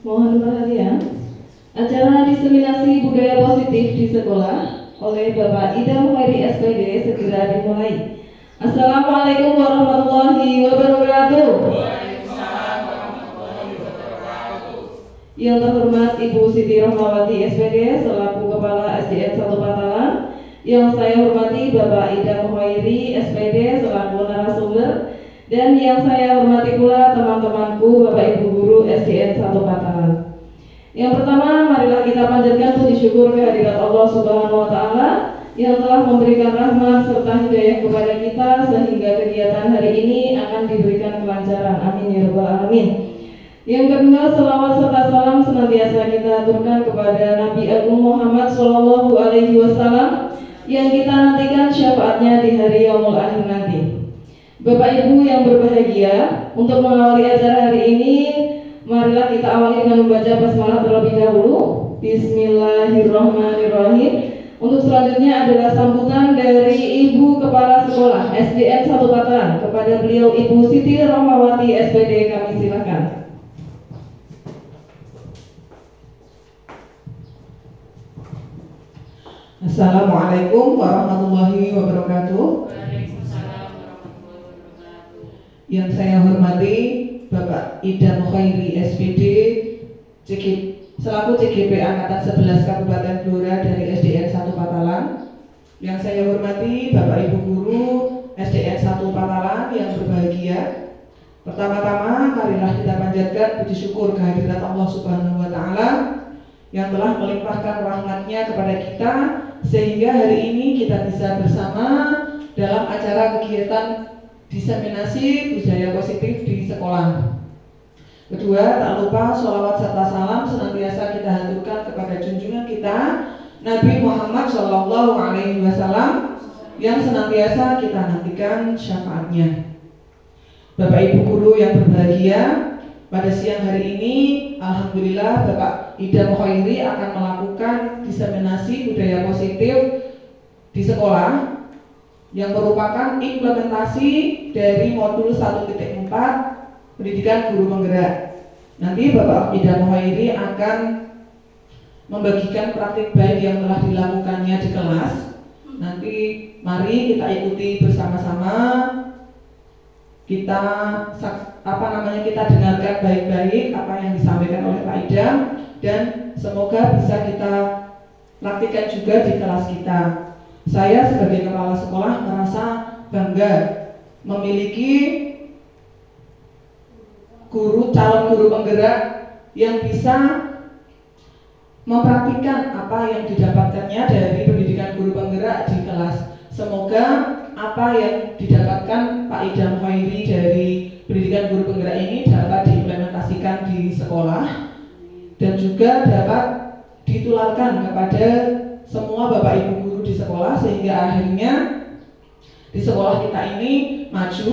Mohon perhatian, acara diseminasi budaya positif di sekolah oleh Bapak Idam Khairi SPD segera dimulai. Assalamualaikum warahmatullahi wabarakatuh. Yang terhormat Ibu Siti Rohmawati SPD selaku Kepala SDN 1 Patalan, yang saya hormati Bapak Idam Khairi SPD selaku narasumber, dan yang saya hormati pula teman-temanku Bapak Ibu Guru SDN 1 Patalan. Yang pertama, marilah kita panjatkan puji syukur kehadirat Allah Subhanahu wa Ta'ala yang telah memberikan rahmat serta hidayah kepada kita sehingga kegiatan hari ini akan diberikan kelancaran. Amin ya rabbal alamin. Yang kedua, selawat serta salam senantiasa kita aturkan kepada Nabi Agung Muhammad Shallallahu Alaihi Wasallam yang kita nantikan syafaatnya di hari yaumul akhir nanti. Bapak Ibu yang berbahagia, untuk mengawali acara hari ini, marilah kita awali dengan membaca basmalah terlebih dahulu. Bismillahirrahmanirrahim. Untuk selanjutnya adalah sambutan dari Ibu Kepala Sekolah SDN 1 Patalan. Kepada beliau Ibu Siti Rohmawati SPD, kami silakan. Assalamualaikum warahmatullahi wabarakatuh. Yang saya hormati Bapak Idam Khairi SPD selaku CGP Angkatan 11 Kabupaten Blora dari SDN 1 Patalan. Yang saya hormati Bapak Ibu Guru SDN 1 Patalan yang berbahagia. Pertama-tama marilah kita panjatkan puji syukur kehadirat Allah Subhanahu wa Ta'ala yang telah melimpahkan rahmat-Nya kepada kita sehingga hari ini kita bisa bersama dalam acara kegiatan diseminasi budaya positif di sekolah. Kedua, tak lupa sholawat serta salam senantiasa kita haturkan kepada junjungan kita Nabi Muhammad Shallallahu Alaihi Wasallam yang senantiasa kita nantikan syafaatnya. Bapak Ibu Guru yang berbahagia, pada siang hari ini alhamdulillah Bapak Idam Khairi akan melakukan diseminasi budaya positif di sekolah yang merupakan implementasi dari modul 1.4 pendidikan guru penggerak. Nanti Bapak Idam Khairi akan membagikan praktik baik yang telah dilakukannya di kelas. Nanti mari kita ikuti bersama-sama. Kita dengarkan baik-baik apa yang disampaikan oleh Pak Idam dan semoga bisa kita praktikkan juga di kelas kita. Saya sebagai kepala sekolah merasa bangga memiliki calon guru penggerak yang bisa mempraktikkan apa yang didapatkannya dari pendidikan guru penggerak di kelas. Semoga apa yang didapatkan Pak Idam Khairi dari pendidikan guru penggerak ini dapat diimplementasikan di sekolah dan juga dapat ditularkan kepada semua Bapak Ibu guru di sekolah sehingga akhirnya di sekolah kita ini maju,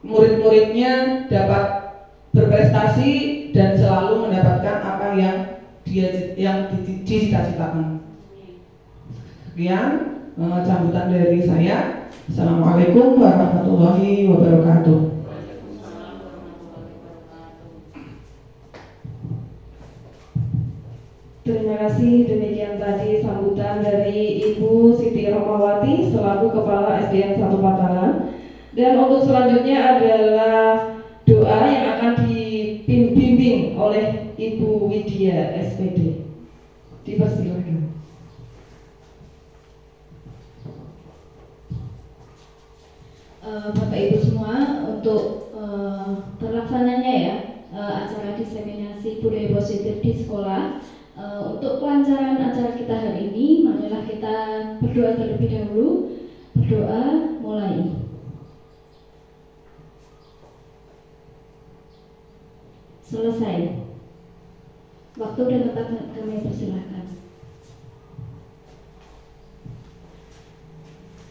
murid-muridnya dapat berprestasi dan selalu mendapatkan apa yang dicita-citakan. Sekian sambutan dari saya. Assalamualaikum warahmatullahi wabarakatuh. Terima kasih, demikian tadi sambutan dari Ibu Siti Rohmawati selaku Kepala SDN 1 Patalan. Dan untuk selanjutnya adalah doa yang akan dibimbing oleh Ibu Widya SPD. Dipersilakan. Bapak Ibu semua, untuk terlaksananya ya acara diseminasi budaya positif di sekolah, untuk kelancaran acara kita hari ini, marilah kita berdoa terlebih dahulu. Berdoa mulai. Selesai. Waktu dan tempat kami persilahkan.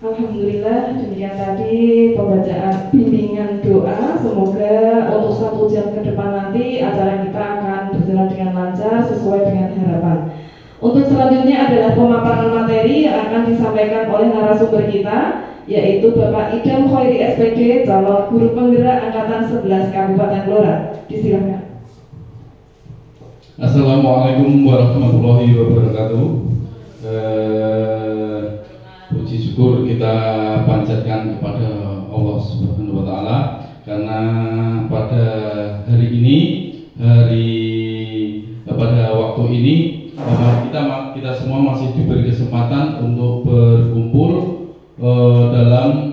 Alhamdulillah, demikian tadi pembacaan bimbingan doa. Semoga untuk 1 jam ke depan nanti acara kita akan berjalan dengan lancar sesuai dengan harapan. Untuk selanjutnya adalah pemaparan materi yang akan disampaikan oleh narasumber kita, yaitu Bapak Idam Khairi SPD, calon guru penggerak Angkatan 11 Kabupaten Blora. Disilakan. Assalamualaikum warahmatullahi wabarakatuh. Puji syukur kita panjatkan kepada Allah Subhanahu wa Ta'ala, karena pada hari ini, pada waktu ini kita semua masih diberi kesempatan untuk berkumpul dalam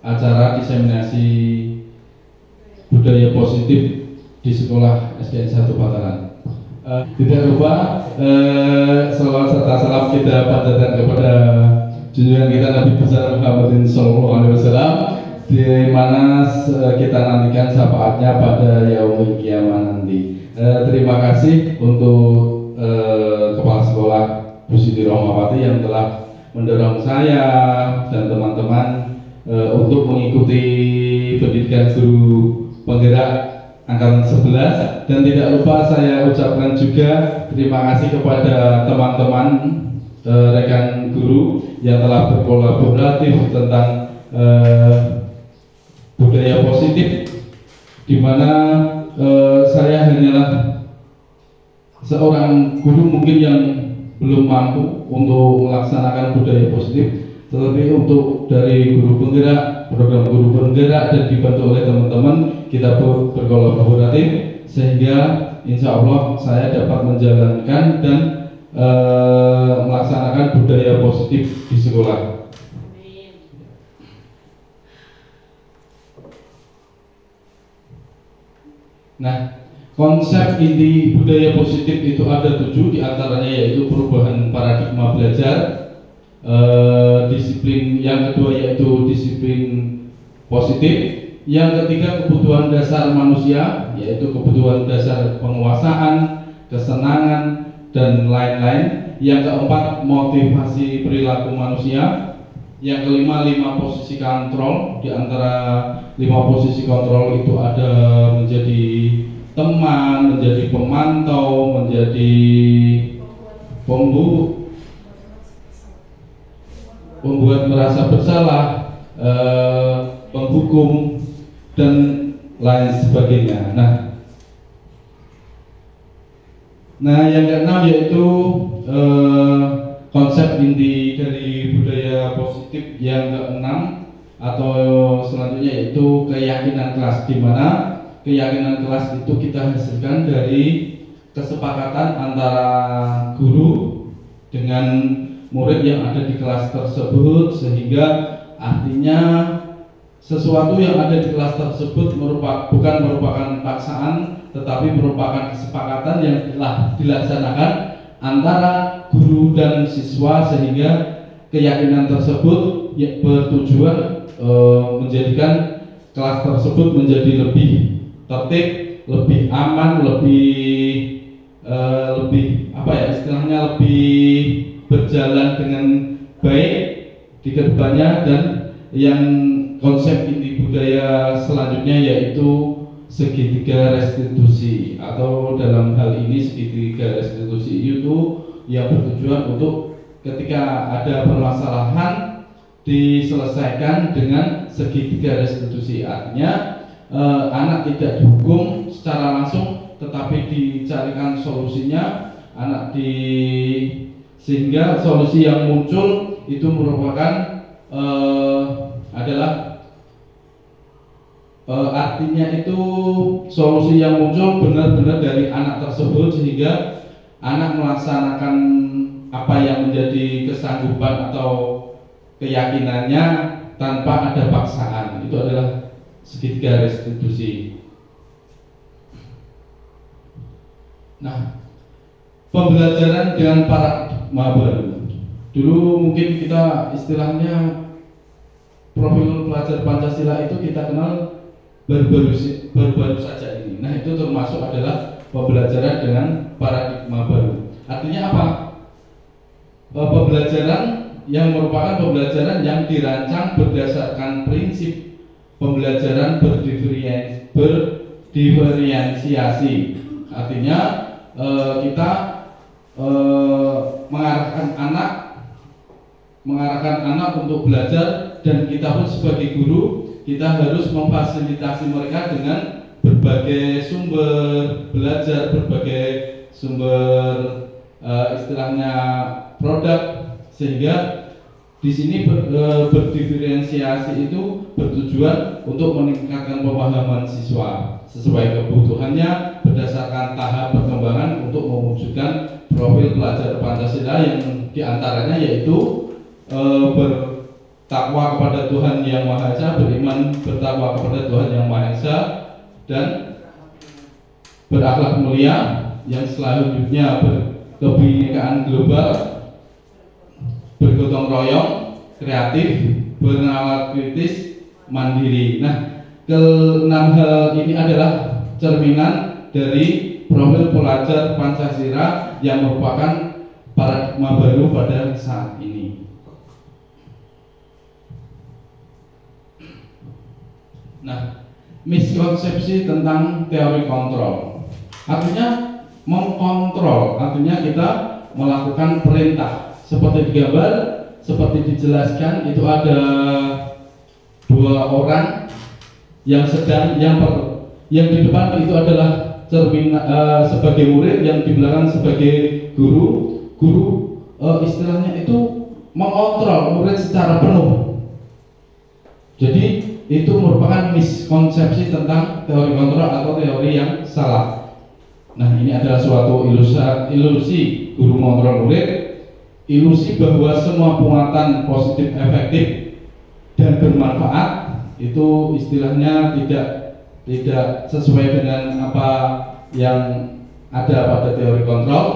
acara diseminasi budaya positif di sekolah SDN 1 Patalan. Tidak lupa salawat serta salam kita panjatkan kepada junjungan kita Nabi besar Muhammadin Sallallahu Alaihi Wasallam, di mana kita nantikan syafaatnya pada yaumul kiamah nanti. Terima kasih untuk Kepala Sekolah Bu Siti Rohmawati yang telah mendorong saya dan teman-teman untuk mengikuti pendidikan guru penggerak angkatan 11, dan tidak lupa saya ucapkan juga terima kasih kepada teman-teman rekan guru yang telah berkolaboratif tentang budaya positif, di mana saya hanyalah seorang guru mungkin yang belum mampu untuk melaksanakan budaya positif, tetapi untuk dari guru penggerak, program guru penggerak, dan dibantu oleh teman-teman, kita berkolaboratif sehingga insya Allah saya dapat menjalankan dan melaksanakan budaya positif di sekolah. Nah, konsep inti budaya positif itu ada 7, diantaranya yaitu perubahan paradigma belajar, disiplin, yang kedua yaitu disiplin positif, yang ketiga kebutuhan dasar manusia, yaitu kebutuhan dasar penguasaan, kesenangan, dan lain-lain, yang keempat motivasi perilaku manusia, yang kelima 5 posisi kontrol. Di antara 5 posisi kontrol itu ada menjadi teman, menjadi pemantau, menjadi pembuat merasa bersalah, penghukum, dan lain sebagainya. Nah, yang keenam yaitu konsep inti dari budaya positif yang keenam atau selanjutnya yaitu keyakinan kelas, di mana keyakinan kelas itu kita hasilkan dari kesepakatan antara guru dengan murid yang ada di kelas tersebut, sehingga artinya sesuatu yang ada di kelas tersebut bukan merupakan paksaan, tetapi merupakan kesepakatan yang telah dilaksanakan antara guru dan siswa, sehingga keyakinan tersebut bertujuan menjadikan kelas tersebut menjadi lebih tertib, lebih aman, lebih istilahnya lebih berjalan dengan baik di kedepannya. Dan yang konsep inti budaya selanjutnya yaitu segitiga restitusi, atau dalam hal ini segitiga restitusi itu yang bertujuan untuk ketika ada permasalahan diselesaikan dengan segitiga restitusi. Artinya anak tidak dihukum secara langsung, tetapi dicarikan solusinya sehingga solusi yang muncul itu merupakan artinya itu solusi yang muncul benar-benar dari anak tersebut, sehingga anak melaksanakan apa yang menjadi kesanggupan atau keyakinannya tanpa ada paksaan. Itu adalah segitiga restitusi. Nah, pembelajaran dengan paradigma baru. Dulu mungkin kita istilahnya profil pelajar Pancasila itu kita kenal baru-baru saja ini. Nah, itu termasuk adalah pembelajaran dengan paradigma baru. Artinya apa? Pembelajaran yang merupakan pembelajaran yang dirancang berdasarkan prinsip pembelajaran berdiferensiasi. Artinya kita mengarahkan anak untuk belajar, dan kita pun sebagai guru kita harus memfasilitasi mereka dengan berbagai sumber belajar, berbagai sumber istilahnya produk, sehingga di sini berdiferensiasi itu bertujuan untuk meningkatkan pemahaman siswa sesuai kebutuhannya berdasarkan tahap perkembangan untuk mewujudkan profil pelajar Pancasila yang diantaranya yaitu bertakwa kepada Tuhan Yang Maha Esa, beriman bertakwa kepada Tuhan Yang Maha Esa, dan berakhlak mulia. Yang selanjutnya berkebinekaan global, bergotong royong, kreatif, bernalar kritis, mandiri. Nah, keenam hal ini adalah cerminan dari profil pelajar Pancasila yang merupakan paradigma baru pada saat ini. Nah, miskonsepsi tentang teori kontrol, artinya mengkontrol, artinya kita melakukan perintah. Seperti digambar, seperti dijelaskan, itu ada dua orang yang sedang yang di depan itu adalah sebagai murid, yang di belakang sebagai guru. Istilahnya itu mengontrol murid secara penuh. Jadi itu merupakan miskonsepsi tentang teori kontrol atau teori yang salah. Nah, ini adalah suatu ilusi guru mengontrol murid, ilusi bahwa semua penguatan positif efektif dan bermanfaat itu istilahnya tidak sesuai dengan apa yang ada pada teori kontrol.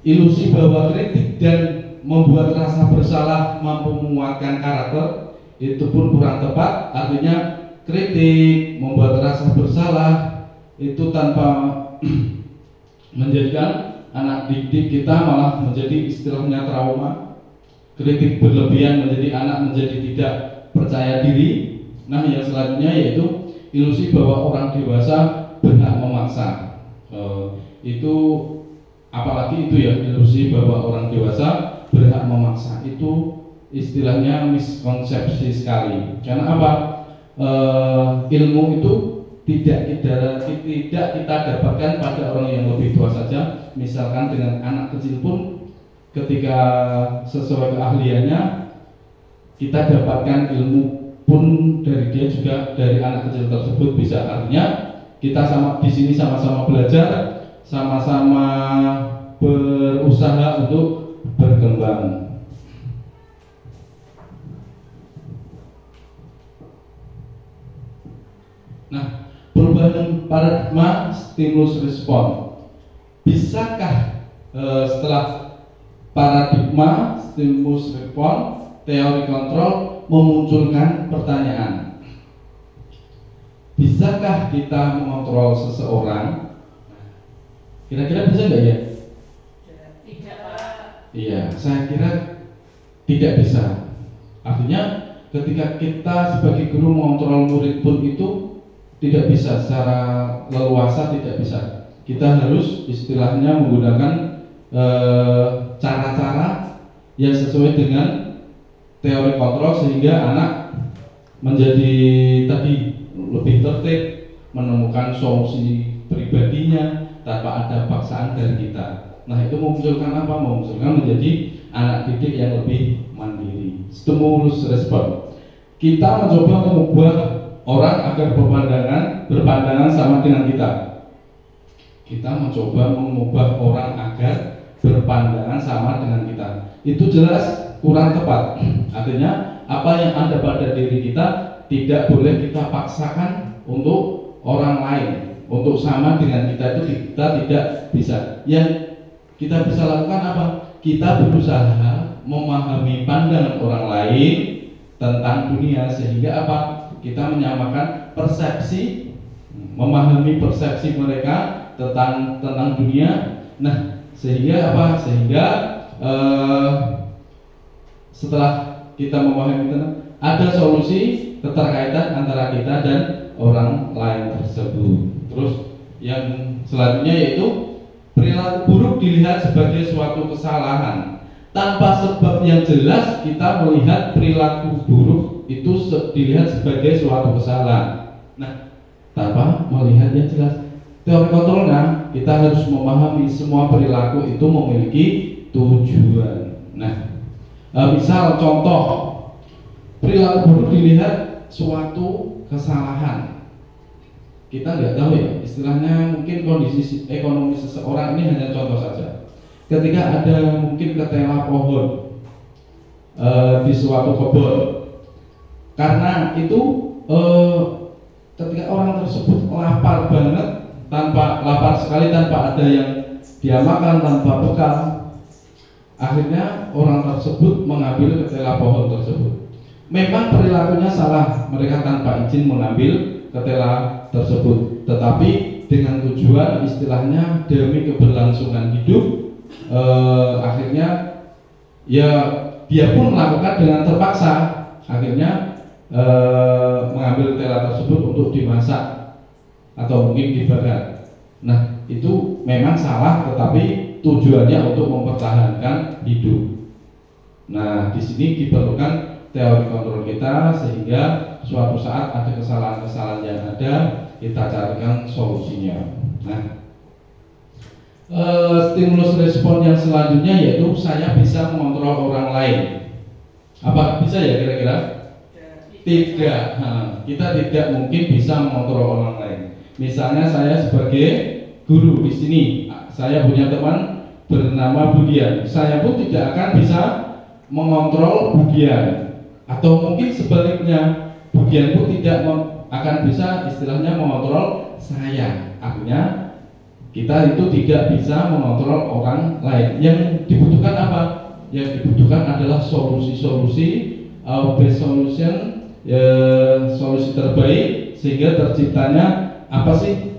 Ilusi bahwa kritik dan membuat rasa bersalah mampu menguatkan karakter itu pun kurang tepat. Artinya kritik membuat rasa bersalah itu tanpa menjadikan anak didik kita malah menjadi istilahnya trauma. Kritik berlebihan menjadi anak menjadi tidak percaya diri. Nah, yang selanjutnya yaitu ilusi bahwa orang dewasa berhak memaksa. Itu apalagi itu ya, ilusi bahwa orang dewasa berhak memaksa, itu istilahnya miskonsepsi sekali. Karena apa? Ilmu itu tidak kita dapatkan pada orang yang lebih tua saja. Misalkan dengan anak kecil pun, ketika sesuai keahliannya kita dapatkan ilmu pun dari dia juga dari anak kecil tersebut bisa. Artinya kita di sini sama-sama belajar, sama-sama berusaha untuk berkembang. Nah, perubahan paradigma stimulus respon. Bisakah setelah paradigma stimulus respon teori kontrol memunculkan pertanyaan, bisakah kita mengontrol seseorang? Kira-kira bisa nggak ya? Tidak, Pak. Iya, saya kira tidak bisa. Artinya ketika kita sebagai guru mengontrol murid pun itu tidak bisa secara leluasa, tidak bisa. Kita harus istilahnya menggunakan cara-cara yang sesuai dengan teori kontrol sehingga anak menjadi tadi lebih tertib, menemukan solusi pribadinya tanpa ada paksaan dari kita. Nah, itu memunculkan apa? Memunculkan menjadi anak didik yang lebih mandiri. Stimulus respon. Kita mencoba mengubah orang agar berpandangan sama dengan kita. Kita mencoba mengubah orang agar berpandangan sama dengan kita. Itu jelas kurang tepat. Artinya apa yang ada pada diri kita tidak boleh kita paksakan untuk orang lain, untuk sama dengan kita. Itu kita tidak bisa. Yang kita bisa lakukan apa? Kita berusaha memahami pandangan orang lain tentang dunia sehingga apa? Kita menyamakan persepsi, memahami persepsi mereka tentang dunia. Nah, sehingga apa? Sehingga setelah kita memahami itu, ada solusi keterkaitan antara kita dan orang lain tersebut. Terus yang selanjutnya yaitu perilaku buruk dilihat sebagai suatu kesalahan. tanpa sebab yang jelas kita melihat perilaku buruk itu dilihat sebagai suatu kesalahan. Nah, tanpa melihat yang jelas. Teori kontrolnya kita harus memahami semua perilaku itu memiliki tujuan. Nah, misal contoh perilaku buruk dilihat suatu kesalahan. Kita nggak tahu ya, istilahnya mungkin kondisi ekonomi seseorang ini hanya contoh saja. Ketika ada mungkin ketela pohon di suatu kebun, karena itu ketika orang tersebut lapar banget, lapar sekali tanpa ada yang dia makan, tanpa bekal, akhirnya orang tersebut mengambil ketela pohon tersebut. Memang perilakunya salah, mereka tanpa izin mengambil ketela tersebut, tetapi dengan tujuan istilahnya demi keberlangsungan hidup. Akhirnya ya dia pun melakukan dengan terpaksa, akhirnya mengambil ketela tersebut untuk dimasak atau mungkin dibakar. Nah, itu memang salah, tetapi tujuannya untuk mempertahankan hidup. Nah, di sini diperlukan teori kontrol kita sehingga suatu saat ada kesalahan-kesalahan yang ada, kita carikan solusinya. Nah, stimulus respon yang selanjutnya yaitu saya bisa mengontrol orang lain. Apa bisa ya kira-kira? Tidak. Kita tidak mungkin bisa mengontrol orang lain. Misalnya saya sebagai guru di sini, saya punya teman bernama Budian. Saya pun tidak akan bisa mengontrol Budian. Atau mungkin sebaliknya, Budian pun tidak akan bisa istilahnya mengontrol saya. Artinya kita itu tidak bisa mengontrol orang lain. Yang dibutuhkan apa? Yang dibutuhkan adalah solusi-solusi, best solution, solusi terbaik sehingga terciptanya apa sih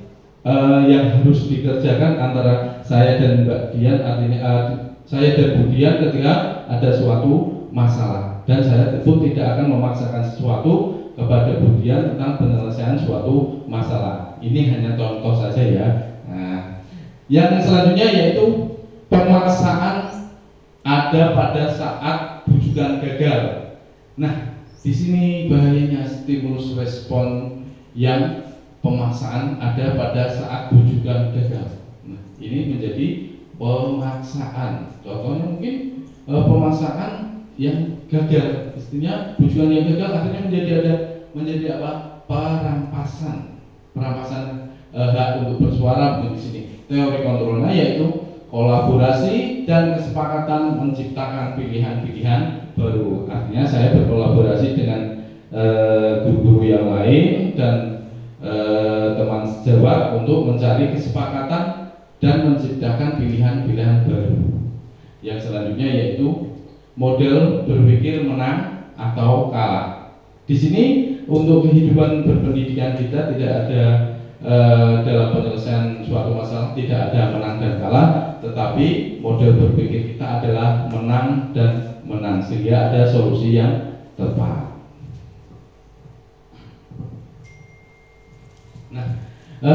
yang harus dikerjakan antara saya dan Mbak Dian, artinya saya dan Bu Dian ketika ada suatu masalah, dan saya pun tidak akan memaksakan sesuatu kepada Bu Dian tentang penyelesaian suatu masalah. Ini hanya contoh saja ya. Nah, yang selanjutnya yaitu pemaksaan ada pada saat bujukan gagal. Nah, di sini bahayanya stimulus respon yang pemaksaan ada pada saat bujukan gagal. Nah, ini menjadi pemaksaan. Contohnya mungkin pemaksaan yang gagal, istinya bujukan yang gagal akhirnya menjadi apa? Perampasan hak untuk bersuara di sini. Teori kontrolnya yaitu kolaborasi dan kesepakatan menciptakan pilihan-pilihan baru. Artinya saya berkolaborasi dengan guru-guru yang lain dan teman sejawat untuk mencari kesepakatan dan menciptakan pilihan-pilihan baru. Yang selanjutnya yaitu model berpikir menang atau kalah. Di sini untuk kehidupan berpendidikan kita tidak ada dalam penyelesaian suatu masalah tidak ada menang dan kalah, tetapi model berpikir kita adalah menang dan menang sehingga ada solusi yang tepat. Nah,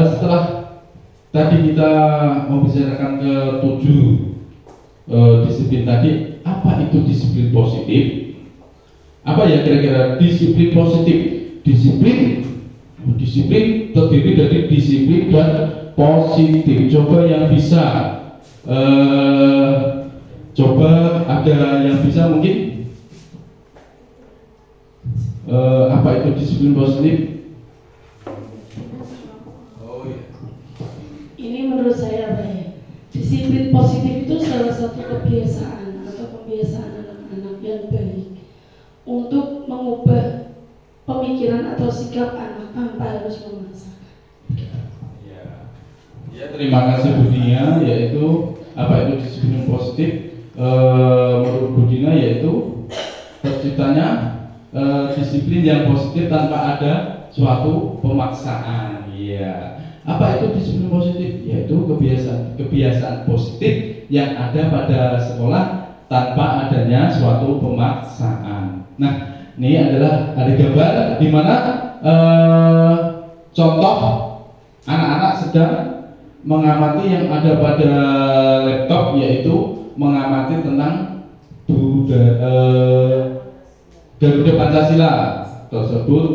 setelah tadi kita membicarakan ke 7 disiplin tadi, apa itu disiplin positif? Apa ya kira-kira disiplin positif? Disiplin terdiri dari disiplin dan positif. Coba yang bisa coba ada yang bisa mungkin apa itu disiplin positif? Oh iya. Ini menurut saya apa ya? Disiplin positif itu salah satu kebiasaan atau pembiasaan anak-anak yang baik untuk mengubah pemikiran atau sikap anak tanpa harus memaksakan. Ya, terima kasih Budina. Yaitu apa itu disiplin positif? Menurut Budina yaitu terciptanya disiplin yang positif tanpa ada suatu pemaksaan. Iya. Apa itu disiplin positif? Yaitu kebiasaan positif yang ada pada sekolah tanpa adanya suatu pemaksaan. Nah, ini adalah ada gambar di mana contoh anak-anak sedang mengamati yang ada pada laptop, yaitu mengamati tentang Garuda Pancasila tersebut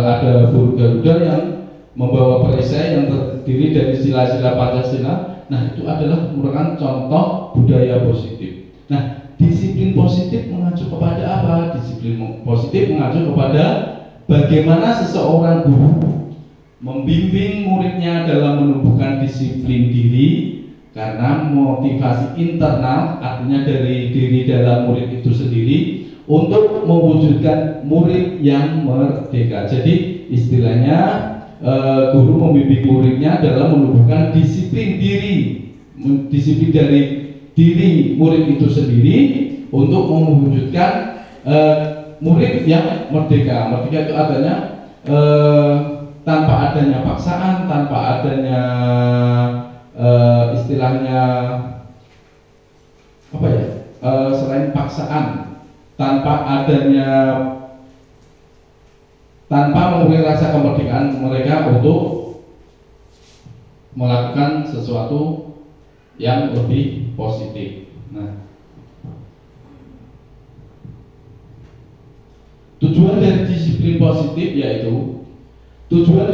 ada burung Garuda yang membawa perisai yang terdiri dari sila-sila Pancasila. Nah, itu adalah merupakan contoh budaya positif. Nah, disiplin positif mengacu kepada apa? Disiplin positif mengacu kepada bagaimana seseorang guru membimbing muridnya dalam menumbuhkan disiplin diri, karena motivasi internal, artinya dari diri dalam murid itu sendiri, untuk mewujudkan murid yang merdeka. Jadi istilahnya guru membimbing muridnya dalam menumbuhkan disiplin diri, disiplin dari diri murid itu sendiri untuk mewujudkan murid yang merdeka. Merdeka itu adanya tanpa adanya paksaan, tanpa adanya istilahnya apa ya, selain paksaan, tanpa mengurangi rasa kemerdekaan mereka untuk melakukan sesuatu yang lebih positif. Nah, tujuan dari disiplin positif yaitu tujuan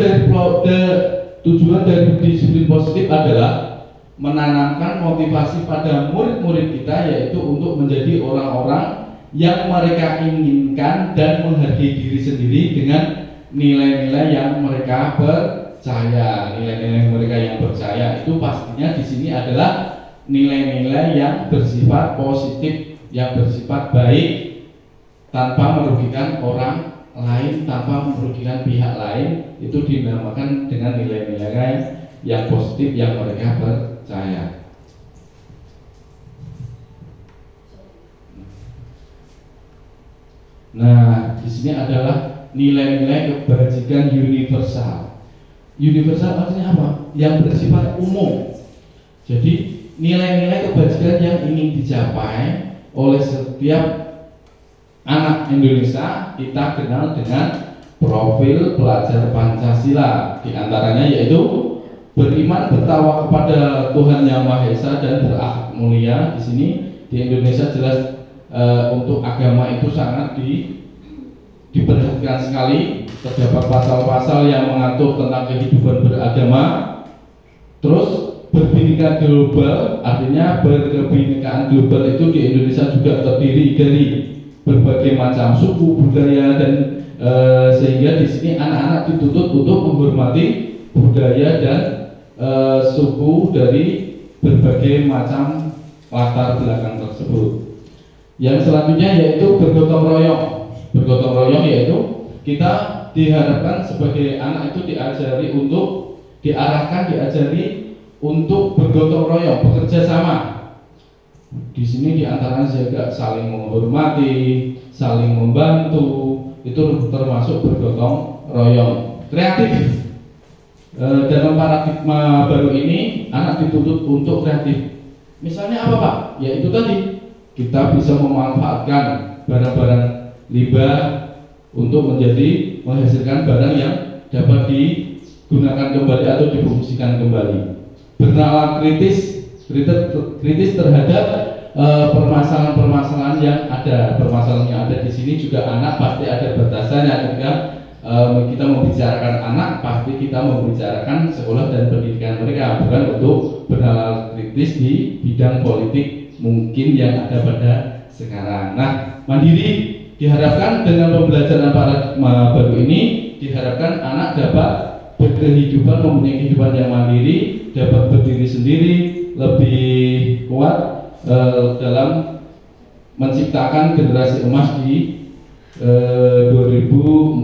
dari disiplin positif adalah menanamkan motivasi pada murid-murid kita, yaitu untuk menjadi orang-orang yang mereka inginkan dan menghargai diri sendiri dengan nilai-nilai yang mereka percaya. Nilai-nilai mereka yang percaya itu pastinya di sini adalah nilai-nilai yang bersifat positif, yang bersifat baik, tanpa merugikan orang lain, tanpa merugikan pihak lain. Itu dinamakan dengan nilai-nilai yang positif yang mereka percaya. Nah, di sini adalah nilai-nilai kebajikan universal. Universal artinya apa? Yang bersifat umum. Jadi nilai-nilai kebajikan yang ingin dicapai oleh setiap anak Indonesia kita kenal dengan profil pelajar Pancasila. Di antaranya yaitu beriman, bertakwa kepada Tuhan Yang Maha Esa dan berakhlak mulia. Di sini di Indonesia jelas untuk agama itu sangat diperhatikan sekali. Terdapat pasal-pasal yang mengatur tentang kehidupan beragama. Terus berbinika global, artinya berkebinekaan global itu di Indonesia juga terdiri dari berbagai macam suku, budaya, dan sehingga di sini anak-anak dituntut untuk menghormati budaya dan suku dari berbagai macam latar belakang tersebut. Yang selanjutnya yaitu bergotong royong. Bergotong royong yaitu kita diharapkan sebagai anak itu diajari untuk bergotong royong, bekerja sama. Di sini diantaranya juga saling menghormati, saling membantu, itu termasuk bergotong royong. Kreatif. Dalam paradigma baru ini anak dituntut untuk kreatif. Misalnya apa Pak? Ya itu tadi, kita bisa memanfaatkan barang-barang limbah untuk menghasilkan barang yang dapat digunakan kembali atau difungsikan kembali. Bernalar kritis terhadap permasalahan-permasalahan yang ada. Permasalahan yang ada di sini juga anak pasti ada batasannya. Ketika kita membicarakan anak, pasti kita membicarakan sekolah dan pendidikan mereka, bukan untuk bernalar kritis di bidang politik mungkin yang ada pada sekarang. Nah, mandiri diharapkan dengan pembelajaran paradigma baru ini, diharapkan anak dapat berkehidupan, mempunyai kehidupan yang mandiri, dapat berdiri sendiri, lebih kuat dalam menciptakan generasi emas di 2045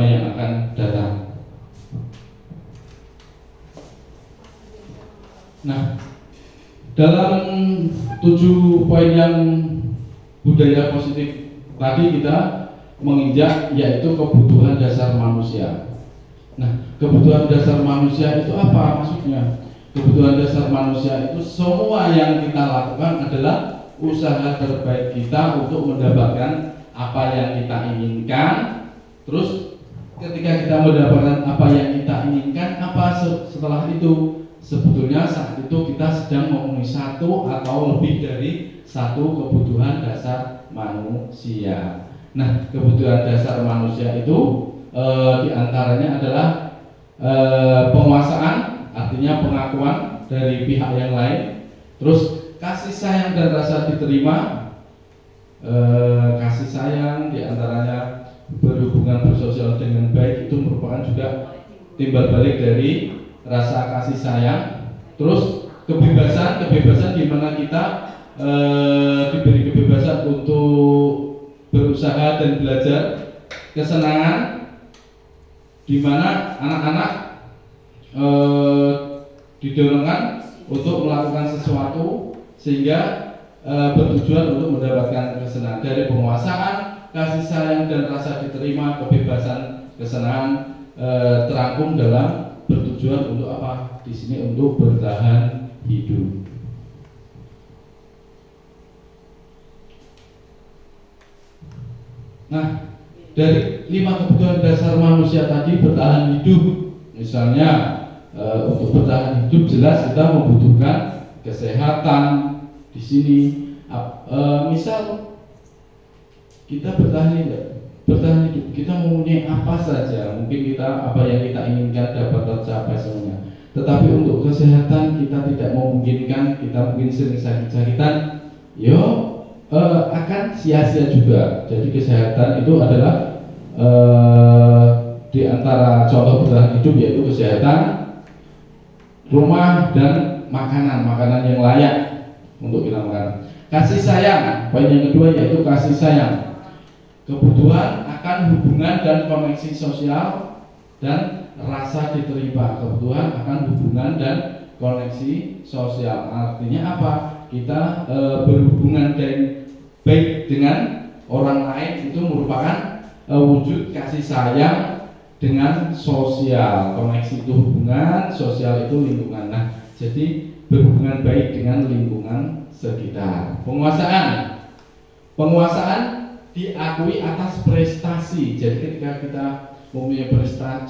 yang akan datang. Nah, dalam 7 poin yang budaya positif tadi kita menginjak yaitu kebutuhan dasar manusia. Nah, kebutuhan dasar manusia itu apa maksudnya? Kebutuhan dasar manusia itu semua yang kita lakukan adalah usaha terbaik kita untuk mendapatkan apa yang kita inginkan. Terus ketika kita mendapatkan apa yang kita inginkan, apa setelah itu? Sebetulnya saat itu kita sedang memenuhi satu atau lebih dari satu kebutuhan dasar manusia. Nah, kebutuhan dasar manusia itu diantaranya adalah penguasaan, artinya pengakuan dari pihak yang lain. Terus kasih sayang dan rasa diterima. Kasih sayang diantaranya berhubungan bersosial dengan baik, itu merupakan juga timbal balik dari rasa kasih sayang. Terus kebebasan di mana kita diberi kebebasan untuk berusaha dan belajar. Kesenangan di mana anak-anak didorongkan untuk melakukan sesuatu sehingga bertujuan untuk mendapatkan kesenangan. Dari penguasaan, kasih sayang dan rasa diterima, kebebasan, kesenangan terangkum dalam bertujuan untuk apa? Di sini untuk bertahan hidup. Nah, dari 5 kebutuhan dasar manusia tadi, bertahan hidup, misalnya untuk bertahan hidup jelas kita membutuhkan kesehatan. Di sini, misal kita bertahan hidup, kita mempunyai apa saja, mungkin kita apa yang kita inginkan dapat tercapai semuanya. Tetapi untuk kesehatan kita tidak memungkinkan, kita mungkin sering sakit-sakitan, akan sia-sia juga. Jadi kesehatan itu adalah di antara contoh bertahan hidup, yaitu kesehatan, rumah, dan makanan yang layak untuk kita makan. Kasih sayang, poin yang kedua yaitu kasih sayang. Kebutuhan akan hubungan dan koneksi sosial dan rasa diterima. Kebutuhan akan hubungan dan koneksi sosial. Artinya apa? Kita berhubungan baik dengan orang lain itu merupakan wujud kasih sayang dengan sosial. Koneksi itu hubungan, sosial itu lingkungan. Nah, jadi berhubungan baik dengan lingkungan sekitar. Penguasaan diakui atas prestasi. Jadi ketika kita mempunyai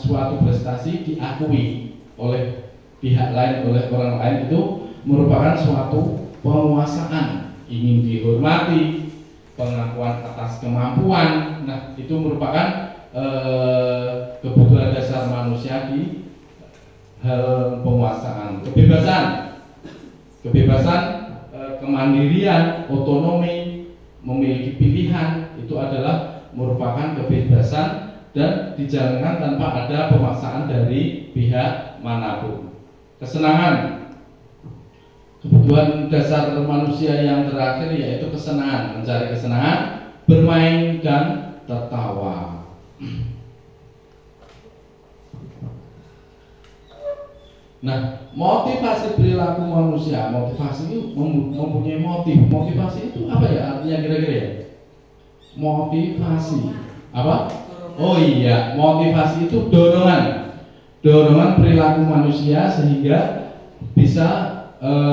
suatu prestasi diakui oleh pihak lain, oleh orang lain, itu merupakan suatu penguasaan. Ingin dihormati, pengakuan atas kemampuan. Nah, itu merupakan kebutuhan dasar manusia di hal penguasaan. Kebebasan, kemandirian, otonomi, memiliki pilihan, itu adalah merupakan kebebasan dan dijalankan tanpa ada pemaksaan dari pihak manapun. Kesenangan, kebutuhan dasar manusia yang terakhir yaitu kesenangan, mencari kesenangan, bermain dan tertawa. Nah, motivasi perilaku manusia, motivasi itu mempunyai motif. Motivasi itu apa ya artinya kira-kira ya? Motivasi apa? Oh iya, motivasi itu dorongan perilaku manusia sehingga bisa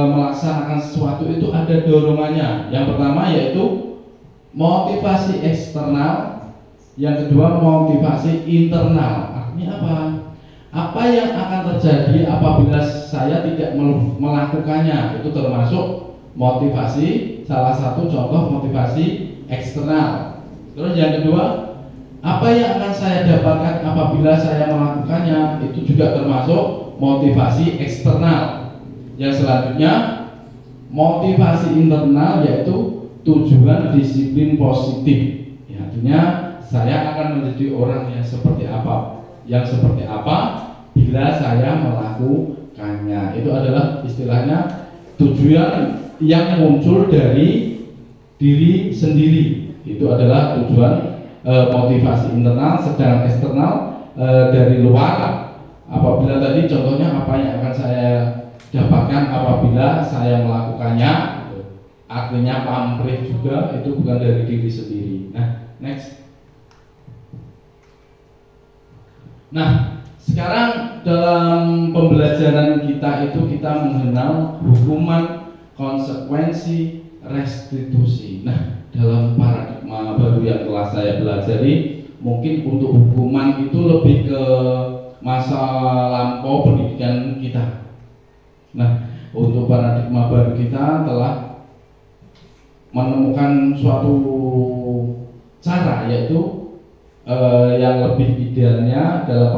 melaksanakan sesuatu itu ada dorongannya. Yang pertama yaitu motivasi eksternal, yang kedua motivasi internal. Artinya apa? Apa yang akan terjadi apabila saya tidak melakukannya, itu termasuk motivasi, salah satu contoh motivasi eksternal. Terus yang kedua, apa yang akan saya dapatkan apabila saya melakukannya, itu juga termasuk motivasi eksternal. Yang selanjutnya motivasi internal, yaitu tujuan disiplin positif. Ya, artinya saya akan menjadi orang yang seperti apa bila saya melakukannya. Itu adalah istilahnya tujuan yang muncul dari diri sendiri. Itu adalah tujuan motivasi internal. Sedangkan eksternal dari luar. Apabila tadi contohnya apa yang akan saya dapatkan apabila saya melakukannya, artinya pamrih juga, itu bukan dari diri sendiri. Nah, next. Nah, sekarang dalam pembelajaran kita itu kita mengenal hukuman, konsekuensi, restitusi. Nah, dalam paradigma baru yang telah saya pelajari, mungkin untuk hukuman itu lebih ke masa lampau pendidikan kita. Nah, untuk paradigma baru kita telah menemukan suatu cara, yaitu yang lebih idealnya dalam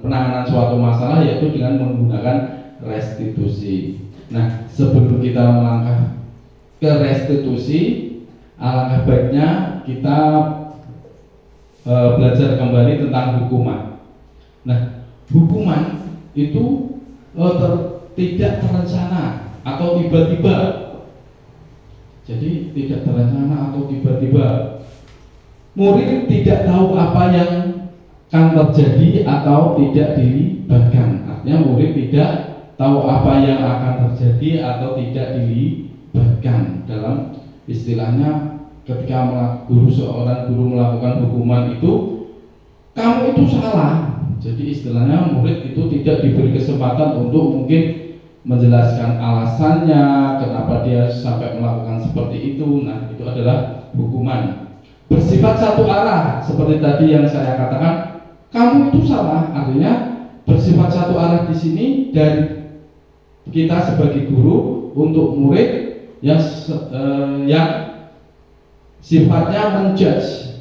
penanganan suatu masalah, yaitu dengan menggunakan restitusi. Nah, sebelum kita melangkah ke restitusi, alangkah baiknya kita belajar kembali tentang hukuman. Nah, hukuman itu tidak terencana atau tiba-tiba. Jadi tidak terencana atau tiba-tiba. Murid tidak tahu apa yang akan terjadi atau tidak dilibatkan. Artinya murid tidak tahu apa yang akan terjadi atau tidak dilibatkan. Dalam istilahnya, ketika seorang guru melakukan hukuman itu, kamu itu salah. Jadi istilahnya murid itu tidak diberi kesempatan untuk mungkin menjelaskan alasannya kenapa dia sampai melakukan seperti itu. Nah, itu adalah hukuman. Bersifat satu arah, seperti tadi yang saya katakan, kamu itu salah. Artinya bersifat satu arah di sini dari kita sebagai guru untuk murid yang sifatnya menjudge,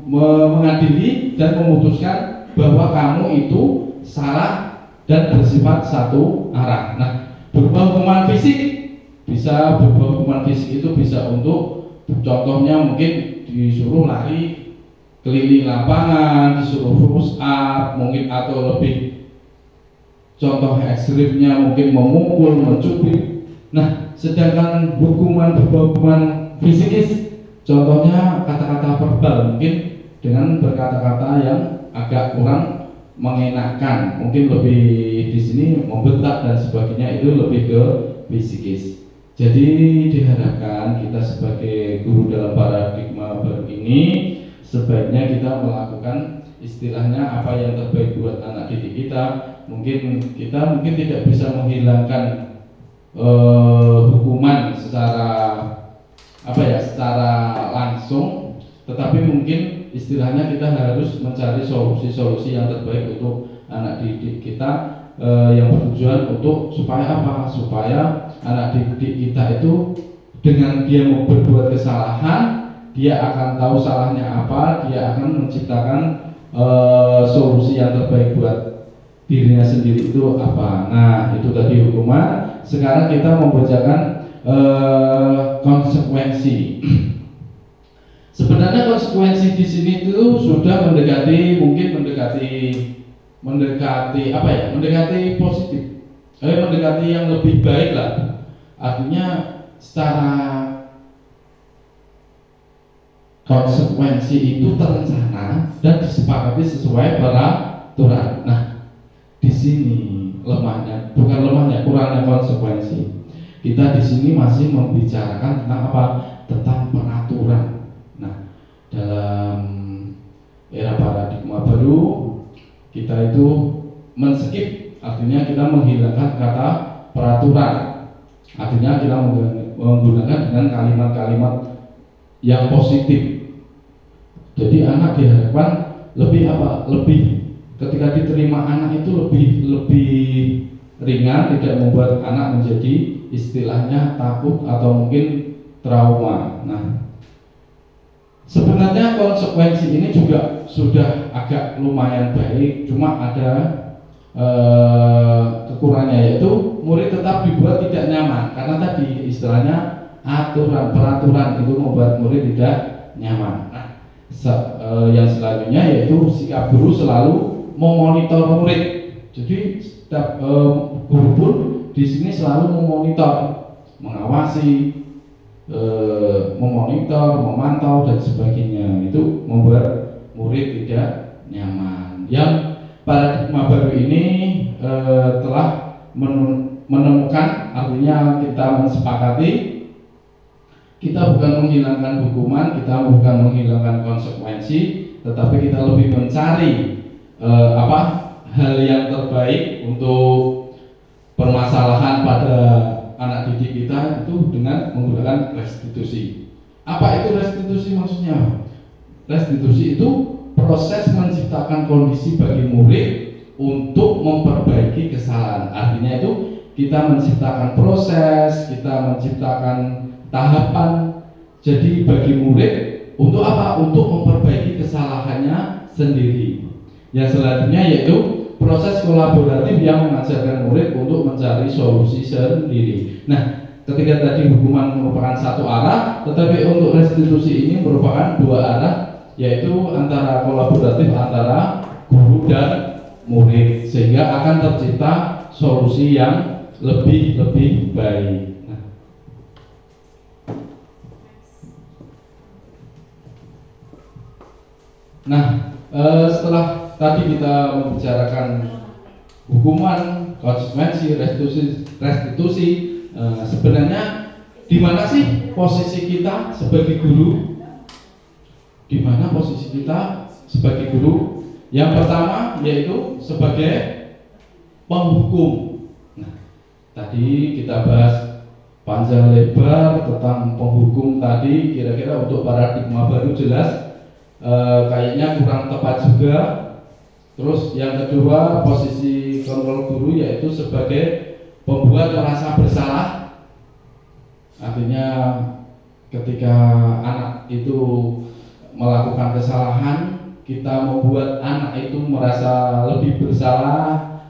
mengadili dan memutuskan bahwa kamu itu salah dan bersifat satu arah. Nah, berupa hukuman fisik itu bisa untuk, contohnya mungkin disuruh lari keliling lapangan, disuruh push up mungkin, atau lebih contoh ekstrimnya mungkin memukul, mencubit. Nah, sedangkan hukuman fisikis, contohnya kata-kata verbal, mungkin dengan berkata-kata yang agak kurang mengenakan, mungkin lebih di sini membentak dan sebagainya, itu lebih ke fisikis. Jadi diharapkan kita sebagai guru dalam paradigma baru ini sebaiknya kita melakukan istilahnya apa yang terbaik buat anak didik kita. Mungkin kita tidak bisa menghilangkan hukuman secara langsung, tetapi mungkin istilahnya kita harus mencari solusi-solusi yang terbaik untuk anak didik kita, yang bertujuan untuk supaya anak didik kita itu dengan dia mau berbuat kesalahan, dia akan tahu salahnya apa, dia akan menciptakan solusi yang terbaik buat dirinya sendiri itu apa. Nah, itu tadi hukuman. Sekarang kita membacakan konsekuensi. Sebenarnya konsekuensi di sini itu sudah mendekati positif, mendekati yang lebih baik lah. Artinya secara konsekuensi itu terencana dan disepakati sesuai peraturan. Nah, di sini kurangnya konsekuensi. Kita di sini masih membicarakan tentang apa? Tentang peraturan. Nah, dalam era paradigma baru kita itu men-skip, artinya kita menghilangkan kata peraturan. Artinya kita menggunakan dengan kalimat-kalimat yang positif. Jadi anak diharapkan lebih ketika diterima anak itu lebih ringan, tidak membuat anak menjadi istilahnya takut atau mungkin trauma. Nah, sebenarnya konsekuensi ini juga sudah agak lumayan baik, cuma ada kekurangannya, yaitu murid tetap dibuat tidak nyaman karena tadi istilahnya peraturan itu membuat murid tidak nyaman. Nah, yang selanjutnya yaitu sikap guru selalu memonitor murid. Jadi setiap guru pun di sini selalu memonitor, mengawasi, memonitor, memantau dan sebagainya. Itu membuat murid tidak nyaman. Yang paradigma baru ini telah menemukan, artinya kita mensepakati, kita bukan menghilangkan hukuman, kita bukan menghilangkan konsekuensi, tetapi kita lebih mencari hal yang terbaik untuk permasalahan pada anak didik kita itu dengan menggunakan restitusi. Apa itu restitusi maksudnya? Restitusi itu proses menciptakan kondisi bagi murid untuk memperbaiki kesalahan. Artinya itu kita menciptakan proses, kita menciptakan tahapan jadi bagi murid untuk apa? Untuk memperbaiki kesalahannya sendiri. Yang selanjutnya yaitu proses kolaboratif yang mengajarkan murid untuk mencari solusi sendiri. Nah, ketika tadi hukuman merupakan satu arah, tetapi untuk restitusi ini merupakan dua arah, yaitu antara kolaboratif antara guru dan murid, sehingga akan tercipta solusi yang lebih baik. Nah, setelah tadi kita membicarakan hukuman, konsekuensi, restitusi, sebenarnya di mana sih posisi kita sebagai guru? Di mana posisi kita sebagai guru? Yang pertama yaitu sebagai penghukum. Nah, tadi kita bahas panjang lebar tentang penghukum tadi, kira-kira untuk paradigma baru jelas. Kayaknya kurang tepat juga. Terus yang kedua, posisi kontrol guru yaitu sebagai pembuat merasa bersalah. Artinya ketika anak itu melakukan kesalahan, kita membuat anak itu merasa lebih bersalah.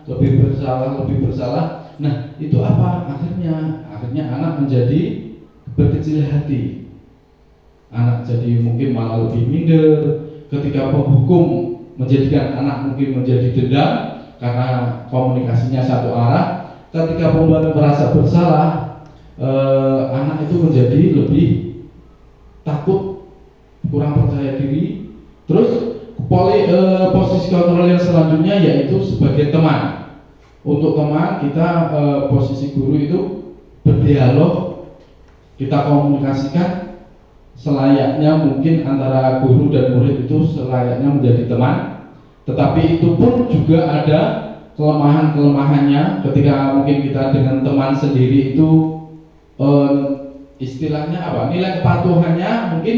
Nah, itu apa? Akhirnya anak menjadi berkecil hati. Anak jadi mungkin malah lebih minder. Ketika penghukum menjadikan anak mungkin menjadi dendam karena komunikasinya satu arah. Ketika pembuat merasa bersalah, anak itu menjadi lebih takut, kurang percaya diri. Terus posisi kontrol yang selanjutnya yaitu sebagai teman. Untuk teman kita, posisi guru itu berdialog, kita komunikasikan selayaknya mungkin antara guru dan murid itu selayaknya menjadi teman. Tetapi itu pun juga ada kelemahan-kelemahannya. Ketika mungkin kita dengan teman sendiri itu istilahnya apa? Nilai kepatuhannya mungkin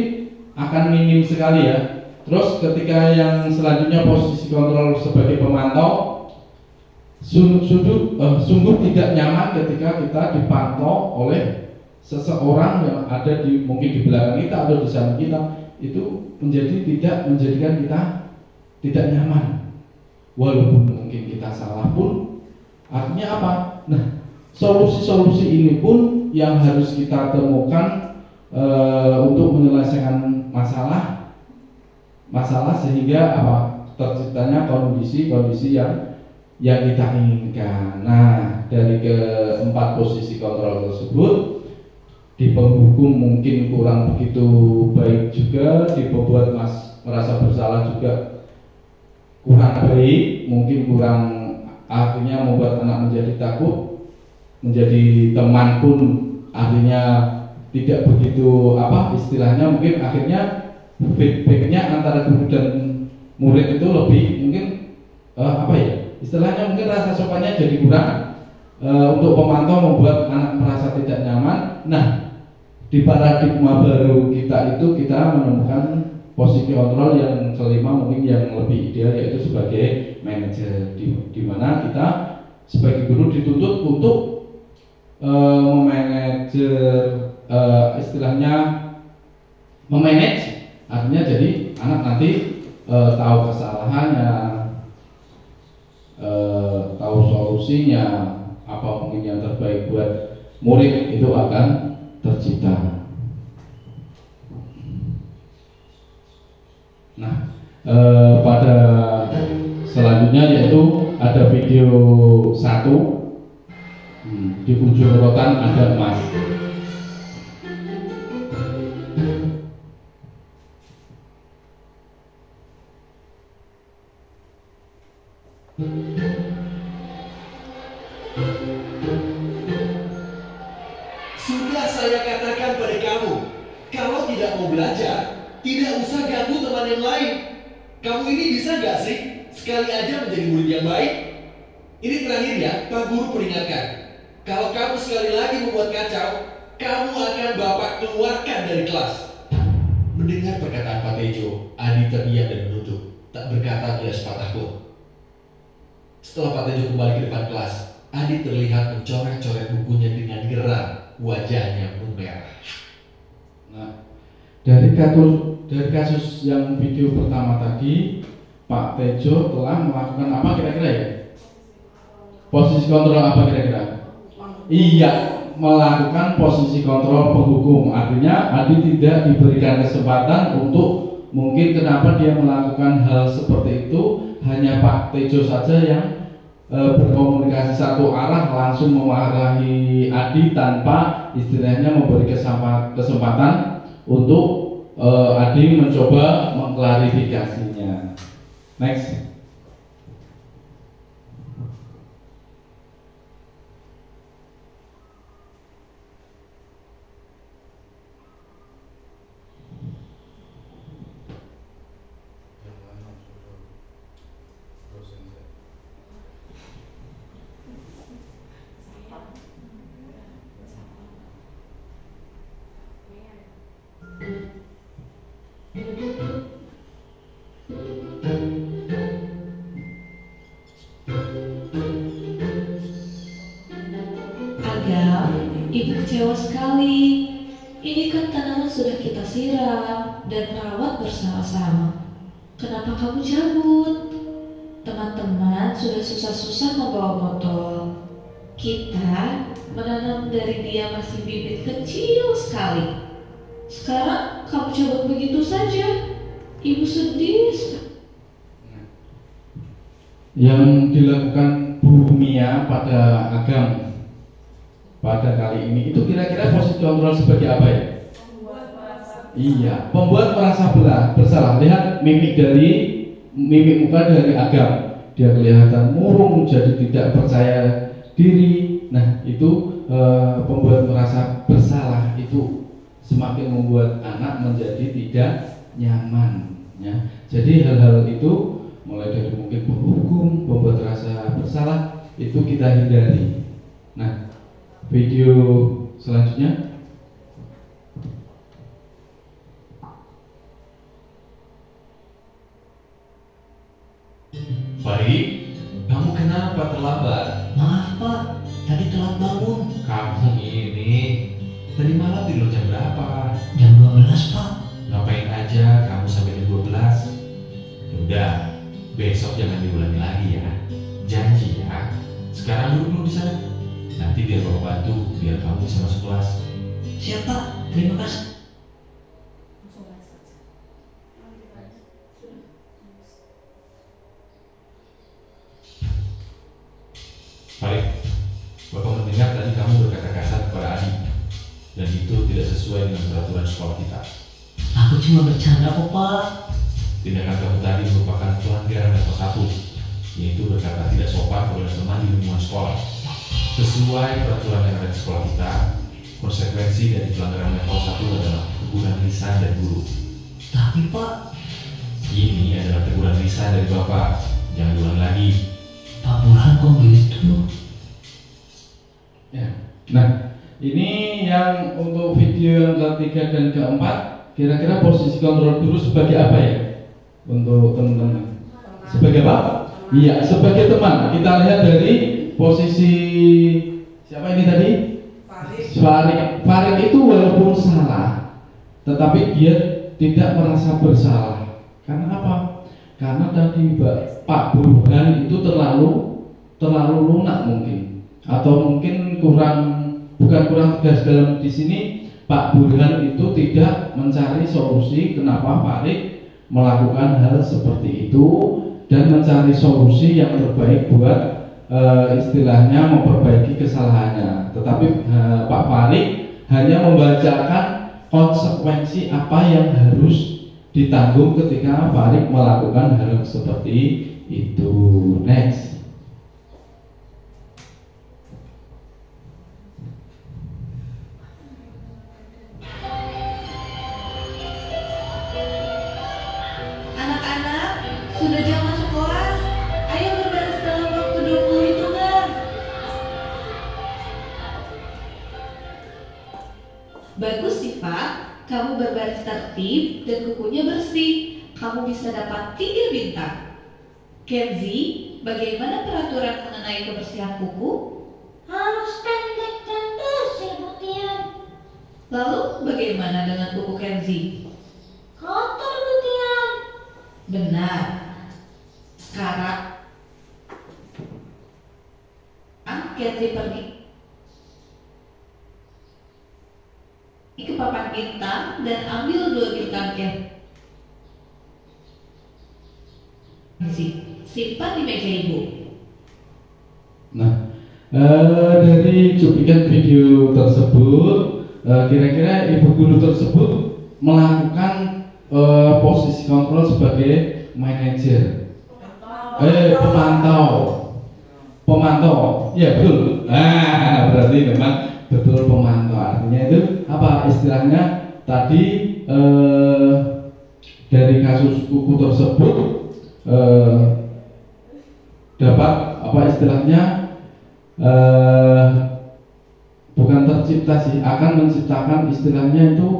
akan minim sekali ya. Terus ketika yang selanjutnya posisi kontrol sebagai pemantau, sungguh tidak nyaman ketika kita dipantau oleh seseorang yang ada mungkin di belakang kita atau di samping kita. Itu menjadikan kita tidak nyaman, walaupun mungkin kita salah pun. Artinya apa? Nah, solusi-solusi ini pun yang harus kita temukan untuk menyelesaikan masalah sehingga apa? Terciptanya kondisi-kondisi yang kita inginkan. Nah, dari keempat posisi kontrol tersebut, di penghukum mungkin kurang begitu baik juga, di pembuat merasa bersalah juga kurang baik, mungkin kurang, artinya membuat anak menjadi takut, menjadi teman pun artinya tidak begitu apa istilahnya, mungkin akhirnya feedbacknya antara guru dan murid itu lebih mungkin apa ya istilahnya, mungkin rasa sopannya jadi kurang. Untuk pemantau membuat anak merasa tidak nyaman. Nah, di paradigma baru kita itu kita menemukan posisi kontrol yang kelima mungkin yang lebih ideal, yaitu sebagai manajer, di mana kita sebagai guru dituntut untuk memanajer, istilahnya memanage, artinya jadi anak nanti tahu kesalahannya, tahu solusinya, apa mungkin yang terbaik buat murid itu akan tercipta. Nah, pada selanjutnya yaitu ada video 1, di ujung rotan ada emas. Sudah saya katakan pada kamu, kalau tidak mau belajar, tidak usah ganggu teman yang lain. Kamu ini bisa gak sih sekali aja menjadi murid yang baik? Ini terakhir ya, Pak Guru peringatkan. Kalau kamu sekali lagi membuat kacau, kamu akan Bapak keluarkan dari kelas. Mendengar perkataan Pak Tejo, Adi terdiam dan menunduk, tak berkata tidak sepatah pun. Setelah Pak Tejo kembali ke depan kelas, Adi terlihat mencoret-coret bukunya dengan geram. Wajahnya pun merah. Nah, Dari kasus yang video pertama tadi, Pak Tejo telah melakukan apa kira-kira ya? Posisi kontrol apa kira-kira? Iya, melakukan posisi kontrol penghukum. Artinya Adi tidak diberikan kesempatan untuk, mungkin kenapa dia melakukan hal seperti itu, hanya Pak Tejo saja yang berkomunikasi satu arah langsung memarahi Adi tanpa istilahnya memberi kesempatan untuk Adi mencoba mengklarifikasinya. Next. Ibu kecewa sekali. Ini kan tanaman sudah kita siram dan rawat bersama-sama. Kenapa kamu cabut? Teman-teman sudah susah-susah membawa motor. Kita menanam dari dia masih bibit kecil sekali. Sekarang kamu cabut begitu saja. Ibu sedih sekali. Yang dilakukan Bu Mia pada Agam pada kali ini itu kira-kira posisi kontrol sebagai apa ya? Iya, pembuat merasa bersalah. Lihat mimik muka dari Agam, dia kelihatan murung, jadi tidak percaya diri. Nah itu pembuat merasa bersalah itu semakin membuat anak menjadi tidak nyaman. Ya. Jadi hal-hal itu mulai dari mungkin penghukum, pembuat rasa bersalah itu kita hindari. Nah, video selanjutnya. Farid, kamu kenapa terlambat? Maaf Pak, tadi telat bangun. Kamu ini tadi malam tidur jam berapa? Jam 12 Pak. Ngapain aja kamu sampai jam 12? Yaudah, besok jangan diulangi lagi ya. Janji ya. Sekarang duduk dulu di sana. Nanti biar bapak bantu, biar kamu bisa masuk kelas. Siap Pak, terima kasih. Farid, bapak mendengar tadi kamu berkata kasar kepada Adi, dan itu tidak sesuai dengan peraturan sekolah kita. Aku cuma bercanda kok Pak. Tindakan kamu tadi merupakan pelanggaran level 1, yaitu berkata tidak sopan kepada teman di lingkungan sekolah. Sesuai peraturan yang ada di sekolah kita, konsekuensi dari pelanggaran level 1 adalah teguran lisan dari guru. Tapi Pak, Ini adalah teguran lisan dari bapak, jangan diulang lagi. Pak Burhan kok gitu? Ya. Nah, ini yang untuk video yang ketiga dan keempat, kira-kira posisi kontrol guru sebagai apa ya? Untuk teman-teman. Sebagai apa? Iya, sebagai teman. Kita lihat dari posisi siapa ini tadi? Farid itu walaupun salah, tetapi dia tidak merasa bersalah. Karena apa? Karena tadi Pak Burhan itu terlalu lunak mungkin, atau mungkin bukan kurang tegas dalam di sini. Pak Burhan itu tidak mencari solusi kenapa Farid melakukan hal seperti itu dan mencari solusi yang terbaik buat istilahnya memperbaiki kesalahannya. Tetapi Pak Farid hanya membacakan konsekuensi apa yang harus ditanggung ketika Farid melakukan hal seperti itu. Next. Anak-anak, sudah jam masuk kelas. Ayo berbaris dalam waktu 20 hitungan. Bagus sih Pak, kamu berbaris tertib dan kukunya bersih. Kamu bisa dapat 3 bintang. Kenzi, bagaimana peraturan mengenai kebersihan kuku? Harus pendek dan bersih, Bu Tian. Lalu bagaimana dengan kuku Kenzi? Benar. Sekarang Cathy pergi ke papan bintang dan ambil 2 bintang Cathy. Simpan di meja ibu. Nah, dari cuplikan video tersebut, kira-kira ibu guru tersebut melakukan posisi kontrol sebagai manajer, pemantau, ya betul. Berarti memang betul pemantau. Artinya itu apa istilahnya tadi, dari kasus kuku tersebut dapat apa istilahnya, bukan tercipta sih, akan menciptakan istilahnya itu,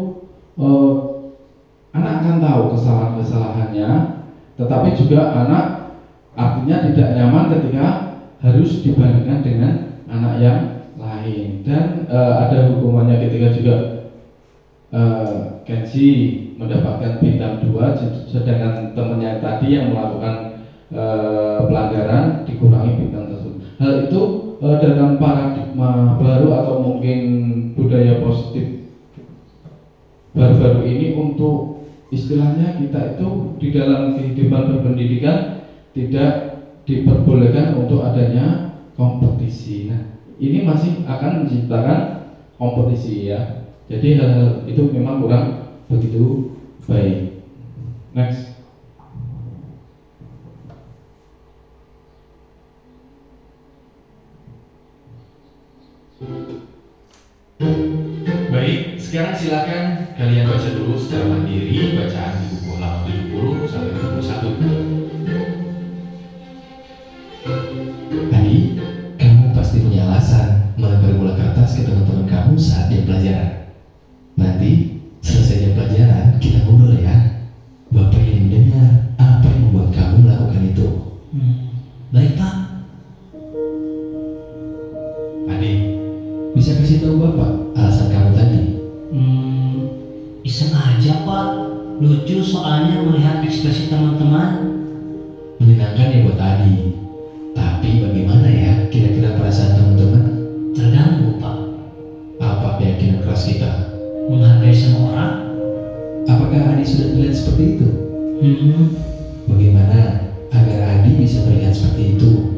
anak akan tahu kesalahan-kesalahannya, tetapi juga anak artinya tidak nyaman ketika harus dibandingkan dengan anak yang lain. Dan ada hukumannya ketika juga Kenzi mendapatkan bintang 2, sedangkan temannya tadi yang melakukan pelanggaran dikurangi bintang tersebut. Hal itu dalam paradigma baru atau mungkin budaya positif baru-baru ini, untuk istilahnya kita itu di dalam kehidupan berpendidikan tidak diperbolehkan untuk adanya kompetisi. Nah, ini masih akan menciptakan kompetisi ya. Jadi hal-hal itu memang kurang begitu baik. Next. Baik, sekarang silakan kalian baca dulu secara mandiri bacaan di buku halaman 70 sampai 71. Adi, kamu pasti punya alasan melempar bola kertas ke teman-teman kamu saat jam pelajaran. Nanti selesai jam pelajaran kita ngobrol ya. Bapak ingin mendengar apa yang membuat kamu melakukan itu. Baik Pak. Adi, Bisa kasih tahu Bapak alasan kamu tadi? Iseng aja Pak, lucu soalnya melihat ekspresi teman-teman. Menyenangkan ya buat Adi. Tapi bagaimana ya kira-kira perasaan teman-teman? Terganggu Pak. Apa keyakinan keras kita? Menghargai semua orang. Apakah Adi sudah melihat seperti itu? Bagaimana agar Adi bisa melihat seperti itu?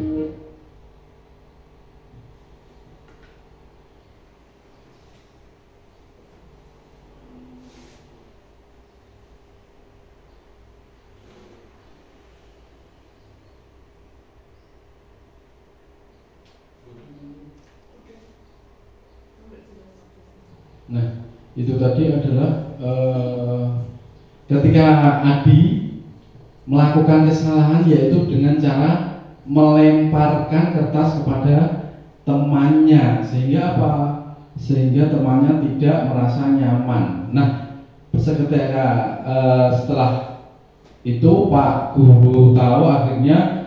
Nah, itu tadi adalah ketika Adi melakukan kesalahan, yaitu dengan cara melemparkan kertas kepada temannya, sehingga apa? Sehingga temannya tidak merasa nyaman. Nah, seketika setelah itu Pak Guru tahu, akhirnya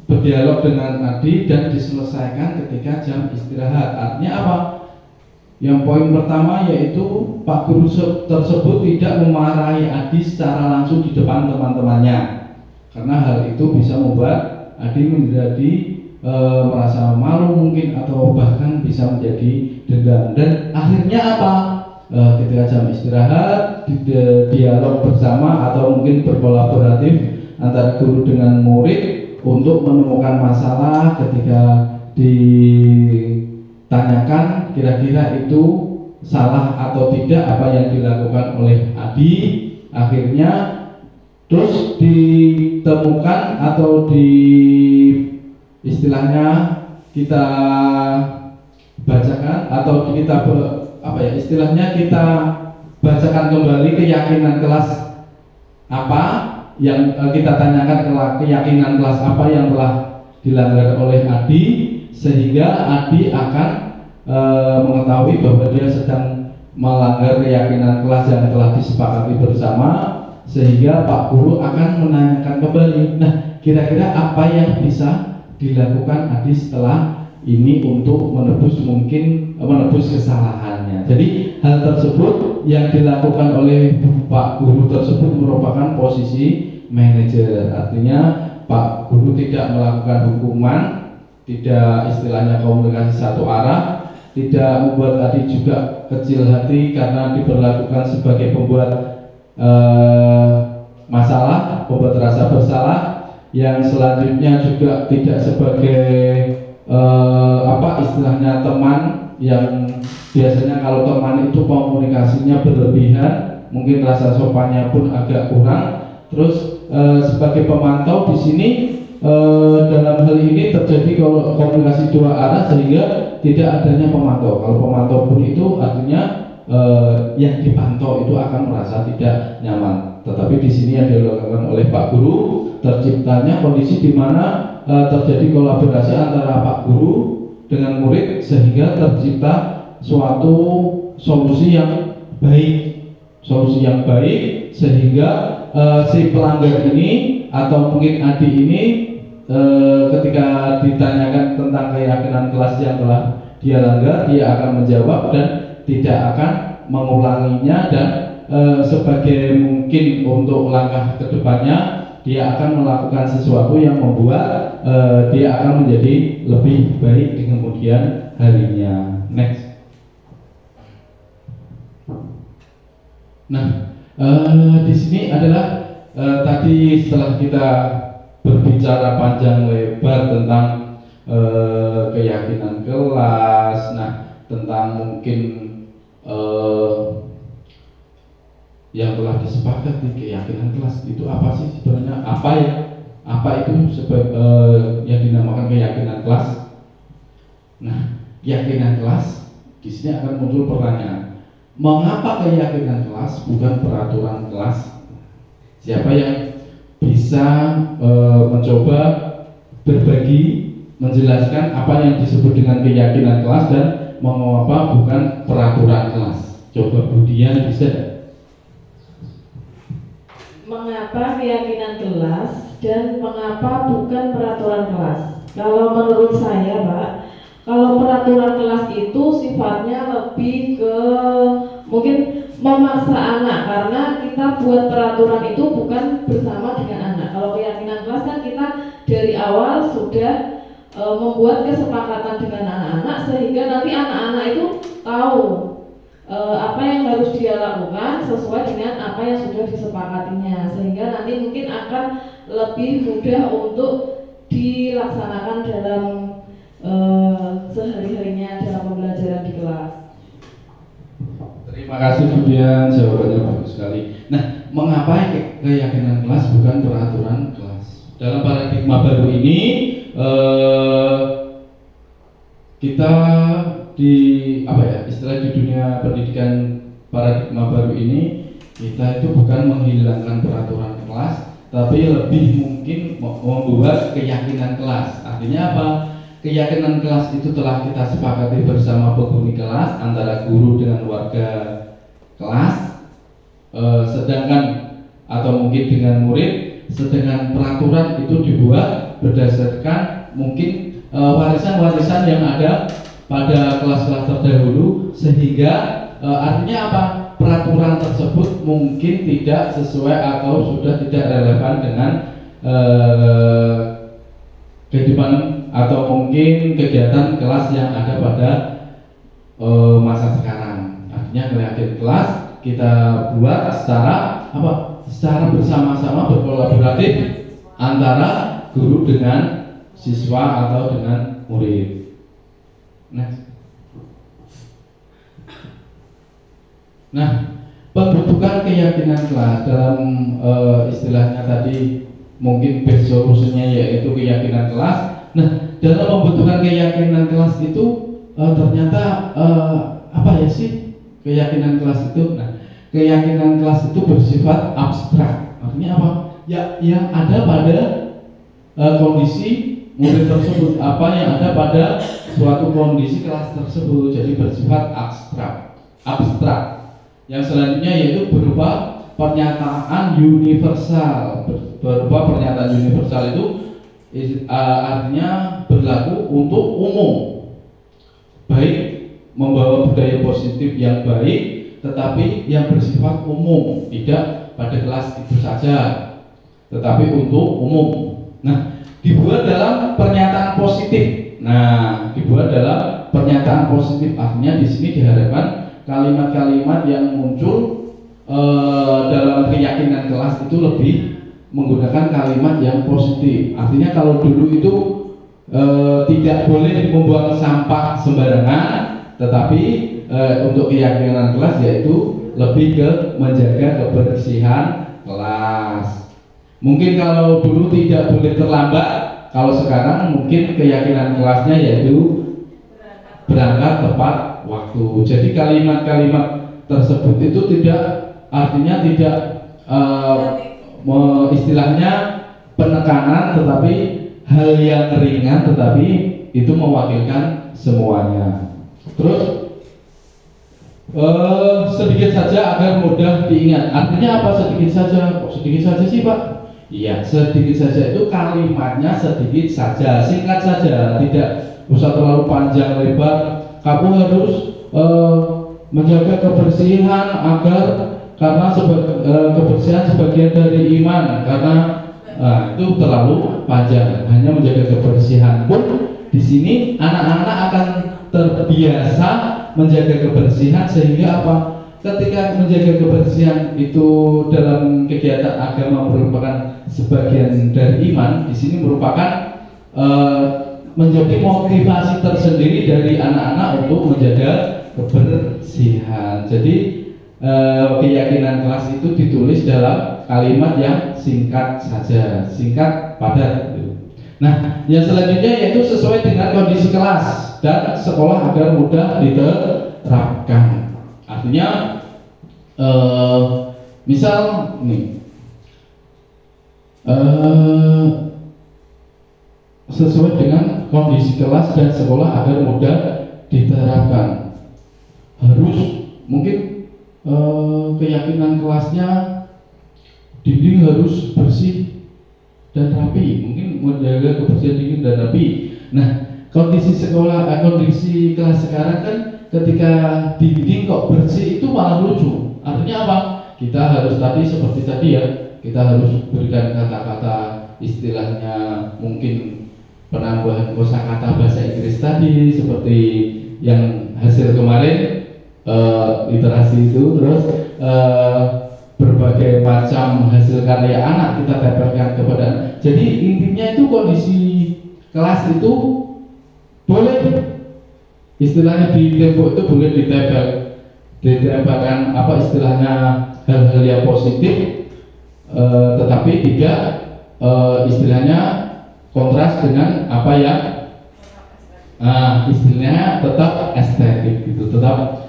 berdialog dengan Adi dan diselesaikan ketika jam istirahat. Artinya apa? Yang poin pertama yaitu Pak Guru tersebut tidak memarahi Adi secara langsung di depan teman-temannya, karena hal itu bisa membuat Adi menjadi merasa malu mungkin, atau bahkan bisa menjadi dendam. Dan akhirnya apa? Ketika jam istirahat, dialog bersama atau mungkin berkolaboratif antara guru dengan murid untuk menemukan masalah. Ketika ditanyakan kira-kira itu salah atau tidak apa yang dilakukan oleh Adi, akhirnya terus ditemukan atau istilahnya kita bacakan atau kita istilahnya kita bacakan kembali keyakinan kelas apa yang kita tanyakan, keyakinan kelas apa yang telah dilanggar oleh Adi, sehingga Adi akan mengetahui bahwa dia sedang melanggar keyakinan kelas yang telah disepakati bersama, sehingga Pak Guru akan menanyakan kembali, nah kira-kira apa yang bisa dilakukan Adi setelah ini untuk menebus kesalahan. istilahnya. Jadi hal tersebut yang dilakukan oleh Pak Guru tersebut merupakan posisi manajer. Artinya Pak Guru tidak melakukan hukuman, tidak istilahnya komunikasi satu arah, tidak membuat adik juga kecil hati karena diperlakukan sebagai pembuat masalah, pembuat rasa bersalah, yang selanjutnya juga tidak sebagai istilahnya teman yang biasanya kalau teman itu komunikasinya berlebihan, mungkin rasa sopannya pun agak kurang. Terus sebagai pemantau di sini dalam hal ini terjadi kalau komunikasi dua arah sehingga tidak adanya pemantau. Kalau pemantau pun itu artinya yang dipantau itu akan merasa tidak nyaman. Tetapi di sini yang dilakukan oleh Pak Guru, terciptanya kondisi di mana terjadi kolaborasi antara Pak Guru dengan murid sehingga tercipta suatu solusi yang baik, sehingga si pelanggar ini atau mungkin adik ini ketika ditanyakan tentang keyakinan kelas yang telah dia langgar, dia akan menjawab dan tidak akan mengulanginya, dan sebagai mungkin untuk langkah kedepannya dia akan melakukan sesuatu yang membuat dia akan menjadi lebih baik di kemudian harinya. Next. Nah, di sini adalah tadi setelah kita berbicara panjang lebar tentang keyakinan kelas, nah tentang mungkin yang telah disepakati keyakinan kelas itu apa sih sebenarnya, apa itu yang dinamakan keyakinan kelas. Nah, keyakinan kelas di sini akan muncul pertanyaan, mengapa keyakinan kelas bukan peraturan kelas? Siapa yang bisa mencoba berbagi, menjelaskan apa yang disebut dengan keyakinan kelas dan mengapa bukan peraturan kelas? Coba Budian bisa. Mengapa keyakinan kelas dan mengapa bukan peraturan kelas? Kalau menurut saya, Pak, kalau peraturan kelas itu sifatnya lebih ke mungkin memaksa anak, karena kita buat peraturan itu bukan bersama dengan anak. Kalau keyakinan kelas kan kita dari awal sudah membuat kesepakatan dengan anak-anak sehingga nanti anak-anak itu tahu apa yang harus dia lakukan sesuai dengan apa yang sudah disepakatinya, sehingga nanti mungkin akan lebih mudah untuk dilaksanakan dalam sehari-harinya dalam pembelajaran di kelas. Terima kasih Budian, jawabannya bagus sekali. Nah, mengapa keyakinan kelas bukan peraturan kelas? Dalam paradigma baru ini kita istilah di dunia pendidikan paradigma baru ini, kita itu bukan menghilangkan peraturan kelas, tapi lebih mungkin membuat keyakinan kelas. Artinya apa? Keyakinan kelas itu telah kita sepakati bersama penghuni kelas, antara guru dengan warga kelas, sedangkan atau mungkin dengan murid, sedangkan peraturan itu dibuat berdasarkan mungkin warisan-warisan yang ada pada kelas-kelas terdahulu, sehingga artinya apa? Peraturan tersebut mungkin tidak sesuai atau sudah tidak relevan dengan kehidupan atau mungkin kegiatan kelas yang ada pada masa sekarang. Artinya keyakinan kelas kita buat secara secara bersama-sama, berkolaboratif antara guru dengan siswa atau dengan murid. Nah, pembentukan keyakinan kelas dalam istilahnya tadi mungkin base solusinya yaitu keyakinan kelas. Nah, dalam pembentukan keyakinan kelas itu ternyata apa ya sih keyakinan kelas itu? Nah, keyakinan kelas itu bersifat abstrak. Artinya apa? Ya, yang ada pada kondisi murid tersebut, apa yang ada pada suatu kondisi kelas tersebut. Jadi bersifat abstrak. Yang selanjutnya yaitu berupa pernyataan universal. Berupa pernyataan universal itu artinya berlaku untuk umum, baik membawa budaya positif yang baik, tetapi yang bersifat umum, tidak pada kelas itu saja, tetapi untuk umum. Nah, dibuat dalam pernyataan positif. Nah, dibuat dalam pernyataan positif, artinya di sini diharapkan kalimat-kalimat yang muncul dalam keyakinan kelas itu lebih menggunakan kalimat yang positif. Artinya kalau dulu itu tidak boleh membuang sampah sembarangan, tetapi untuk keyakinan kelas yaitu lebih ke menjaga kebersihan kelas. Mungkin kalau dulu tidak boleh terlambat, kalau sekarang mungkin keyakinan kelasnya yaitu berangkat tepat waktu. Jadi kalimat-kalimat tersebut itu artinya tidak istilahnya penekanan, tetapi hal yang ringan, tetapi itu mewakilkan semuanya. Terus sedikit saja agar mudah diingat. Artinya apa sedikit saja? Kok sedikit saja sih Pak? Iya, sedikit saja itu kalimatnya sedikit saja, singkat saja, tidak usah terlalu panjang lebar. Kamu harus menjaga kebersihan karena kebersihan sebagian dari iman. Karena itu terlalu panjang. Hanya menjaga kebersihan pun di sini anak-anak akan terbiasa menjaga kebersihan, sehingga apa? Ketika menjaga kebersihan itu dalam kegiatan agama merupakan sebagian dari iman, di sini merupakan menjadi motivasi tersendiri dari anak-anak untuk menjaga kebersihan. Jadi keyakinan kelas itu ditulis dalam kalimat yang singkat saja, singkat padat. Nah, yang selanjutnya yaitu sesuai dengan kondisi kelas dan sekolah agar mudah diterapkan. Artinya misal nih sesuai dengan kondisi kelas dan sekolah agar mudah diterapkan. Harus mungkin keyakinan kelasnya dinding harus bersih dan rapi, mungkin menjaga kebersihan dinding dan rapi. Nah, kondisi sekolah, kondisi kelas sekarang kan ketika dinding kok bersih itu malah lucu. Artinya apa? Kita harus tadi seperti tadi ya, kita harus berikan kata-kata istilahnya mungkin penambahan kosakata bahasa Inggris tadi seperti yang hasil kemarin literasi itu, terus berbagai macam hasil karya anak kita tempelkan kepada. Jadi intinya itu kondisi kelas itu boleh istilahnya di tembok itu boleh ditempelkan apa istilahnya hal-hal yang positif, tetapi tidak istilahnya kontras dengan apa yang istilahnya tetap estetik gitu, tetap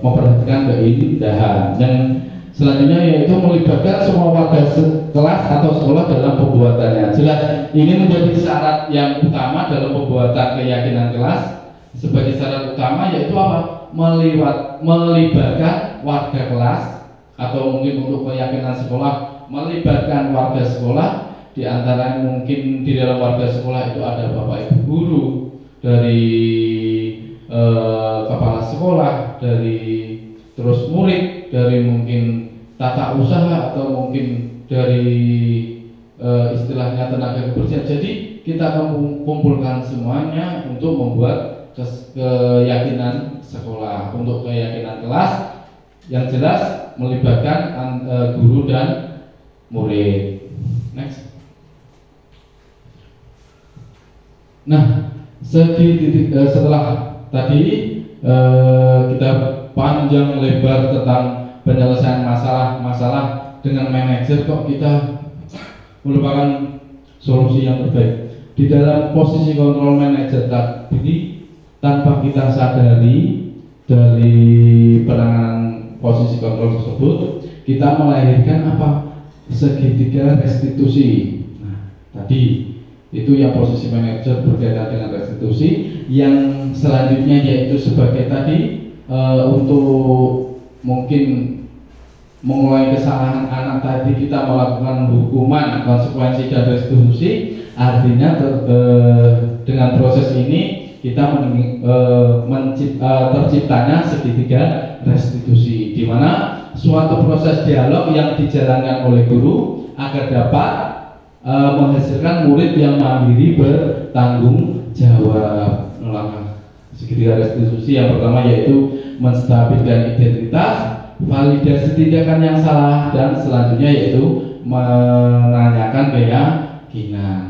memperhatikan keindahan. Dan selanjutnya yaitu melibatkan semua warga kelas atau sekolah dalam pembuatannya. Jelas ini menjadi syarat yang utama dalam pembuatan keyakinan kelas. Sebagai syarat utama yaitu apa? Melibatkan warga kelas, atau mungkin untuk keyakinan sekolah melibatkan warga sekolah. Di antara mungkin di dalam warga sekolah itu ada bapak ibu guru, dari kepala sekolah, dari terus murid, dari mungkin tata usaha, atau mungkin dari istilahnya tenaga kebersihan. Jadi kita kumpulkan semuanya untuk membuat keyakinan sekolah. Untuk keyakinan kelas yang jelas melibatkan guru dan murid. Next. Nah, setelah tadi kita panjang lebar tentang penyelesaian masalah-masalah dengan manajer, kok kita merupakan solusi yang terbaik di dalam posisi kontrol manajer tadi, tanpa kita sadari dari penanganan posisi kontrol tersebut kita melahirkan apa? Segitiga restitusi. Nah, tadi itu yang posisi manajer berkaitan dengan restitusi. Yang selanjutnya yaitu sebagai tadi untuk mungkin mengulangi kesalahan anak tadi, kita melakukan hukuman, konsekuensi dan restitusi. Artinya dengan proses ini kita terciptanya segitiga restitusi, di mana suatu proses dialog yang dijalankan oleh guru agar dapat menghasilkan murid yang mandiri bertanggung jawab. Segitiga restitusi yang pertama yaitu menstabilkan identitas, validasi tindakan yang salah, dan selanjutnya yaitu menanyakan keyakinan.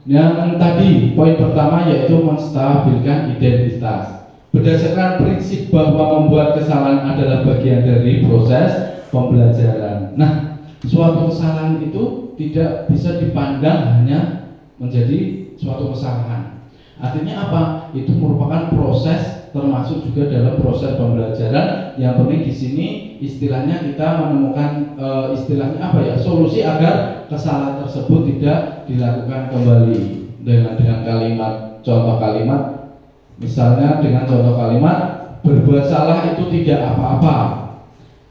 Yang tadi poin pertama yaitu menstabilkan identitas. Berdasarkan prinsip bahwa membuat kesalahan adalah bagian dari proses pembelajaran. Nah, suatu kesalahan itu tidak bisa dipandang hanya menjadi suatu kesalahan. Artinya apa? Itu merupakan proses, termasuk juga dalam proses pembelajaran. Yang penting di sini istilahnya kita menemukan istilahnya apa ya? Solusi agar kesalahan tersebut tidak dilakukan kembali dengan kalimat, contoh kalimat. Misalnya dengan contoh kalimat, berbuat salah itu tidak apa-apa.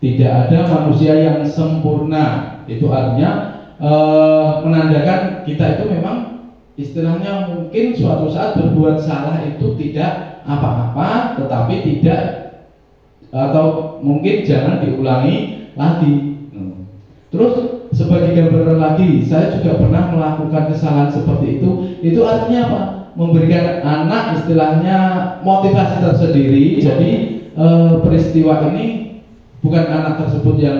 Tidak ada manusia yang sempurna. Itu artinya menandakan kita itu memang istilahnya mungkin suatu saat berbuat salah itu tidak apa-apa, tetapi tidak atau mungkin jangan diulangi lagi. Terus sebagai gambaran lagi, saya juga pernah melakukan kesalahan seperti itu. Itu artinya apa? Memberikan anak istilahnya motivasi tersendiri. Jadi peristiwa ini bukan anak tersebut yang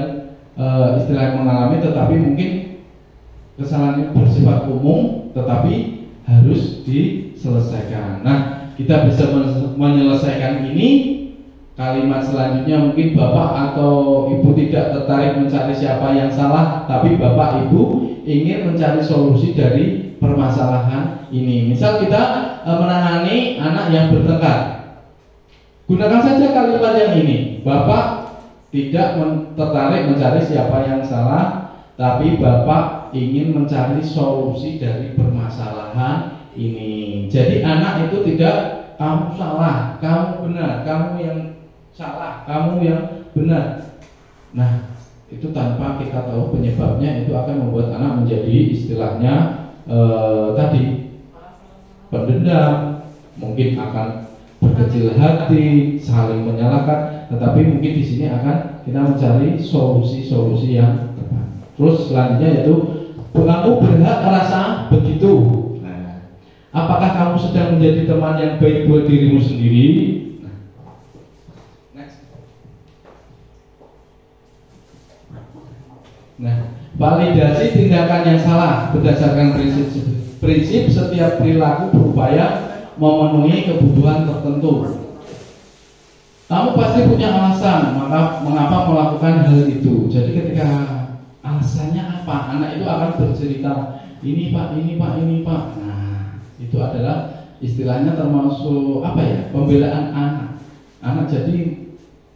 istilahnya mengalami, tetapi mungkin kesalahan ini bersifat umum, tetapi harus diselesaikan. Nah, kita bisa menyelesaikan ini. Kalimat selanjutnya mungkin bapak atau ibu tidak tertarik mencari siapa yang salah, tapi bapak ibu ingin mencari solusi dari permasalahan ini. Misal kita menangani anak yang bertengkar, gunakan saja kalimat yang ini. Bapak tidak tertarik mencari siapa yang salah, tapi bapak ingin mencari solusi dari permasalahan ini. Jadi anak itu tidak kamu salah, kamu benar, kamu yang salah, kamu yang benar. Nah, itu tanpa kita tahu penyebabnya, itu akan membuat anak menjadi istilahnya tadi pendendam, mungkin akan berkecil hati, saling menyalahkan. Tetapi mungkin di sini akan kita mencari solusi-solusi yang tepat. Terus selanjutnya yaitu kamu berhak merasa begitu. Nah, apakah kamu sedang menjadi teman yang baik buat dirimu sendiri? Nah, validasi tindakan yang salah berdasarkan prinsip setiap perilaku berupaya memenuhi kebutuhan tertentu. Kamu pasti punya alasan mengapa melakukan hal itu. Jadi ketika alasannya apa, anak itu akan bercerita, ini pak, ini pak, ini pak. Nah, itu adalah istilahnya termasuk apa ya, pembelaan anak. Anak jadi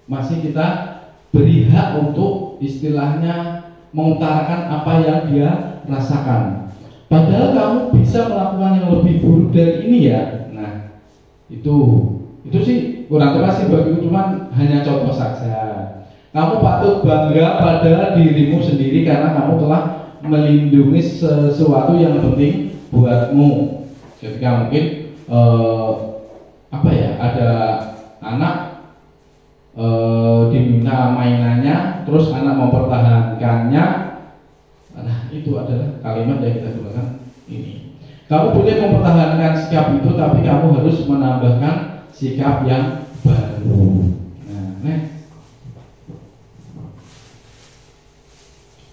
masih kita beri hak untuk istilahnya mengutarakan apa yang dia rasakan. Padahal kamu bisa melakukan yang lebih buruk dari ini ya. Nah, itu sih kurang tepat sih bagiku, cuman hanya contoh saja. Kamu patut bangga pada dirimu sendiri karena kamu telah melindungi sesuatu yang penting buatmu. Ketika mungkin apa ya, ada anak diminta mainannya, terus anak mempertahankannya. Nah, itu adalah kalimat yang kita gunakan ini. Kamu boleh mempertahankan sikap itu, tapi kamu harus menambahkan sikap yang baru.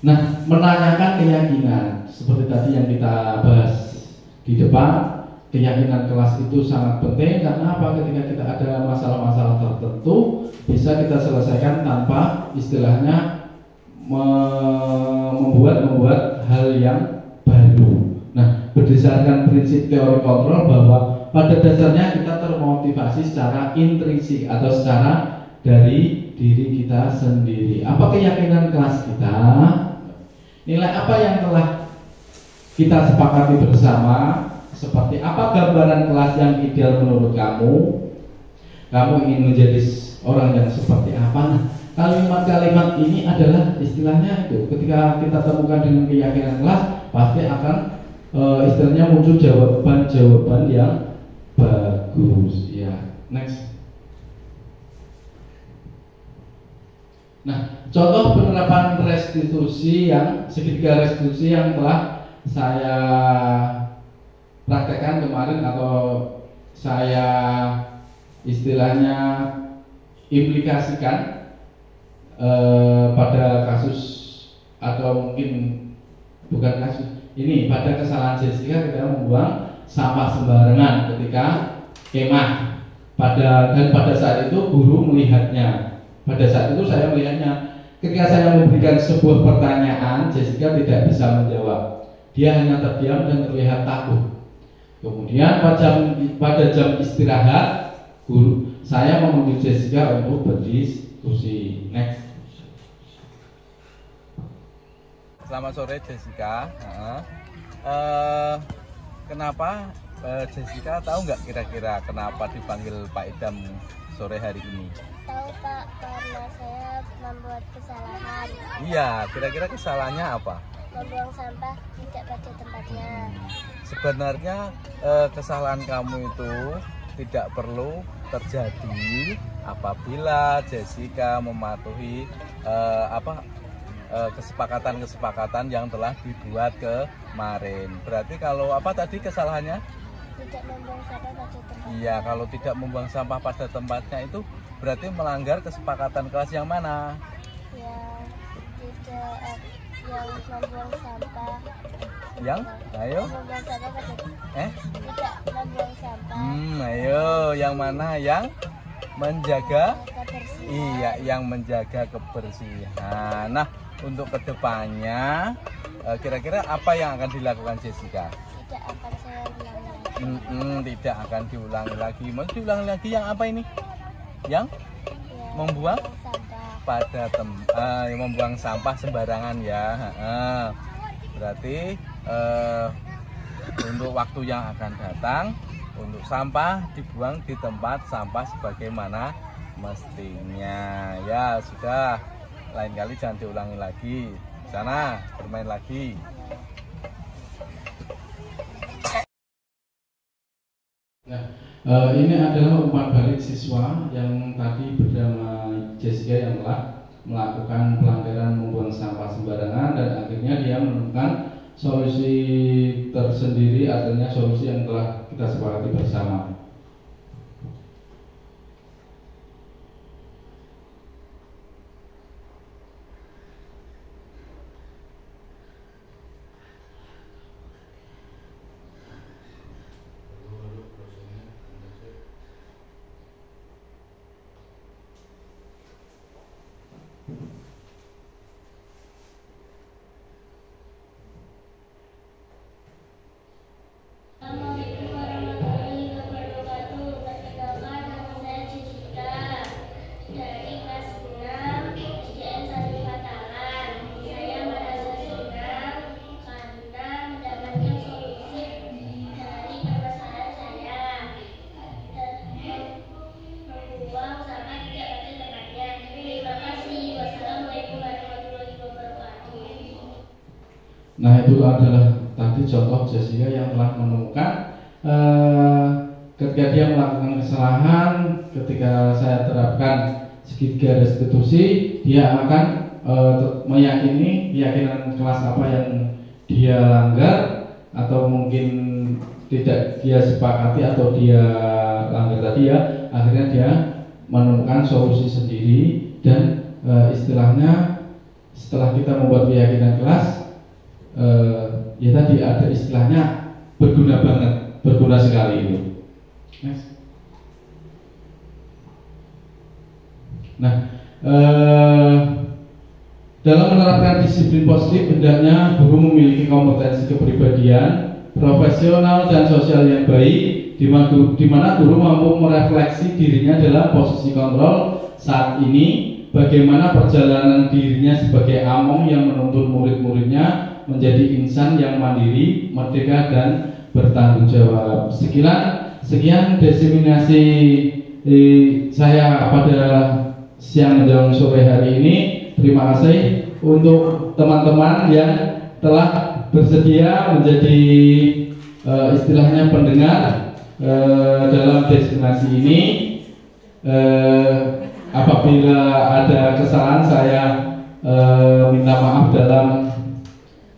Nah, menanyakan keyakinan seperti tadi yang kita bahas di depan. Keyakinan kelas itu sangat penting karena apa? Ketika kita ada masalah-masalah tertentu, bisa kita selesaikan tanpa istilahnya membuat hal yang baru. Nah, berdasarkan prinsip teori kontrol bahwa pada dasarnya kita termotivasi secara intrinsik atau secara dari diri kita sendiri. Apa keyakinan kelas kita? Nilai apa yang telah kita sepakati bersama? Seperti apa gambaran kelas yang ideal menurut kamu? Kamu ingin menjadi orang yang seperti apa? Nah, kalimat-kalimat ini adalah istilahnya itu. Ketika kita temukan dengan keyakinan kelas, pasti akan istilahnya muncul jawaban-jawaban yang bagus ya. Next. Nah, contoh penerapan restitusi yang segitiga restitusi yang telah saya praktekkan kemarin atau saya istilahnya implikasikan pada kasus atau mungkin bukan kasus ini, pada kesalahan Jessica ketika membuang sampah sembarangan ketika kemah dan pada saat itu guru melihatnya. Pada saat itu saya melihatnya, ketika saya memberikan sebuah pertanyaan, Jessica tidak bisa menjawab. Dia hanya terdiam dan terlihat takut. Kemudian pada jam istirahat, saya memanggil Jessica untuk berdiskusi. Next. Selamat sore Jessica. Kenapa Jessica tahu nggak kira-kira kenapa dipanggil Pak Idam sore hari ini? Tahu Pak, karena saya membuat kesalahan. Iya, kira-kira kesalahannya apa? Membuang sampah tidak pada tempatnya. Sebenarnya kesalahan kamu itu tidak perlu terjadi apabila Jessica mematuhi kesepakatan-kesepakatan yang telah dibuat kemarin. Berarti kalau apa tadi kesalahannya? Tidak membuang sampah pada tempatnya. Iya, kalau tidak membuang sampah pada tempatnya itu berarti melanggar kesepakatan kelas yang mana? Yang membuang sampah. Yang? Ayo. Membuang sampah pada tidak membuang sampah. Ayo, yang mana yang menjaga? Kebersihan. Iya, yang menjaga kebersihan. Nah, untuk kedepannya kira-kira apa yang akan dilakukan Jessica? Tidak akan saya ulangi lagi. Tidak akan diulangi lagi. Mau diulangi lagi yang apa ini? Yang membuang sampah. Membuang sampah sembarangan ya. Berarti untuk waktu yang akan datang, untuk sampah dibuang di tempat sampah sebagaimana mestinya. Ya sudah, lain kali jangan diulangi lagi. Sana bermain lagi. Nah, ini adalah umpan balik siswa yang tadi bernama Jessica yang telah melakukan pelanggaran membuang sampah sembarangan dan akhirnya dia menemukan solusi tersendiri, artinya solusi yang telah kita sepakati bersama. Assalamualaikum warahmatullahi wabarakatuh. Perkenalkan, nama saya Jessica dari kelas 6 SDN 1 Patalan. Saya merasa senang karena mendapatkan solusi dari permasalahan saya dan membuang sampah tidak pada tempatnya. Terima kasih. Wassalamualaikum warahmatullahi wabarakatuh. Nah, itu adalah tadi contoh Jessica yang telah menemukan ketika dia melakukan kesalahan, ketika saya terapkan segitiga restitusi, dia akan meyakini keyakinan kelas apa yang dia langgar atau mungkin tidak dia sepakati atau dia langgar tadi ya, akhirnya dia menemukan solusi sendiri dan istilahnya setelah kita membuat keyakinan kelas, ya tadi ada istilahnya berguna banget, berguna sekali itu. Next. Nah, dalam menerapkan disiplin positif, hendaknya guru memiliki kompetensi kepribadian, profesional dan sosial yang baik, di mana guru mampu merefleksi dirinya dalam posisi kontrol saat ini, bagaimana perjalanan dirinya sebagai among yang menuntun murid-muridnya menjadi insan yang mandiri, merdeka dan bertanggung jawab. Sekian diseminasi saya pada siang menjelang sore hari ini. Terima kasih untuk teman-teman yang telah bersedia menjadi istilahnya pendengar dalam destinasi ini. Apabila ada kesalahan saya minta maaf dalam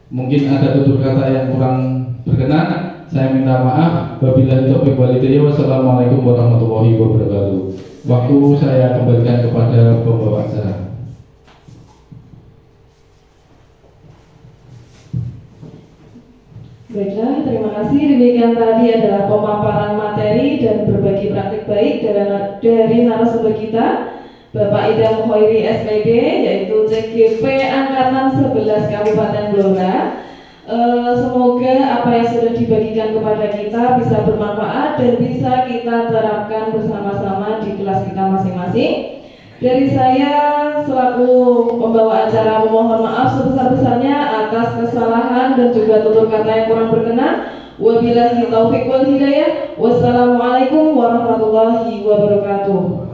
mungkin ada tutur kata yang kurang berkenan, saya minta maaf. Wabillahi taufiq wal hidayah. Wassalamualaikum warahmatullahi wabarakatuh. Waktu saya kembalikan kepada pembawa acara. Baiklah, terima kasih. Demikian tadi adalah pemaparan materi dan berbagi praktik baik dari narasumber kita, Bapak Idam Khairi SPD, yaitu CGP Angkatan 11 Kabupaten Blora. Semoga apa yang sudah dibagikan kepada kita bisa bermanfaat dan bisa kita terapkan bersama-sama di kelas kita masing-masing. Dari saya selaku pembawa acara memohon maaf sebesar-besarnya atas kesalahan dan juga tutur kata yang kurang berkenan. Wabillahi taufiq wal hidayah. Wassalamualaikum warahmatullahi wabarakatuh.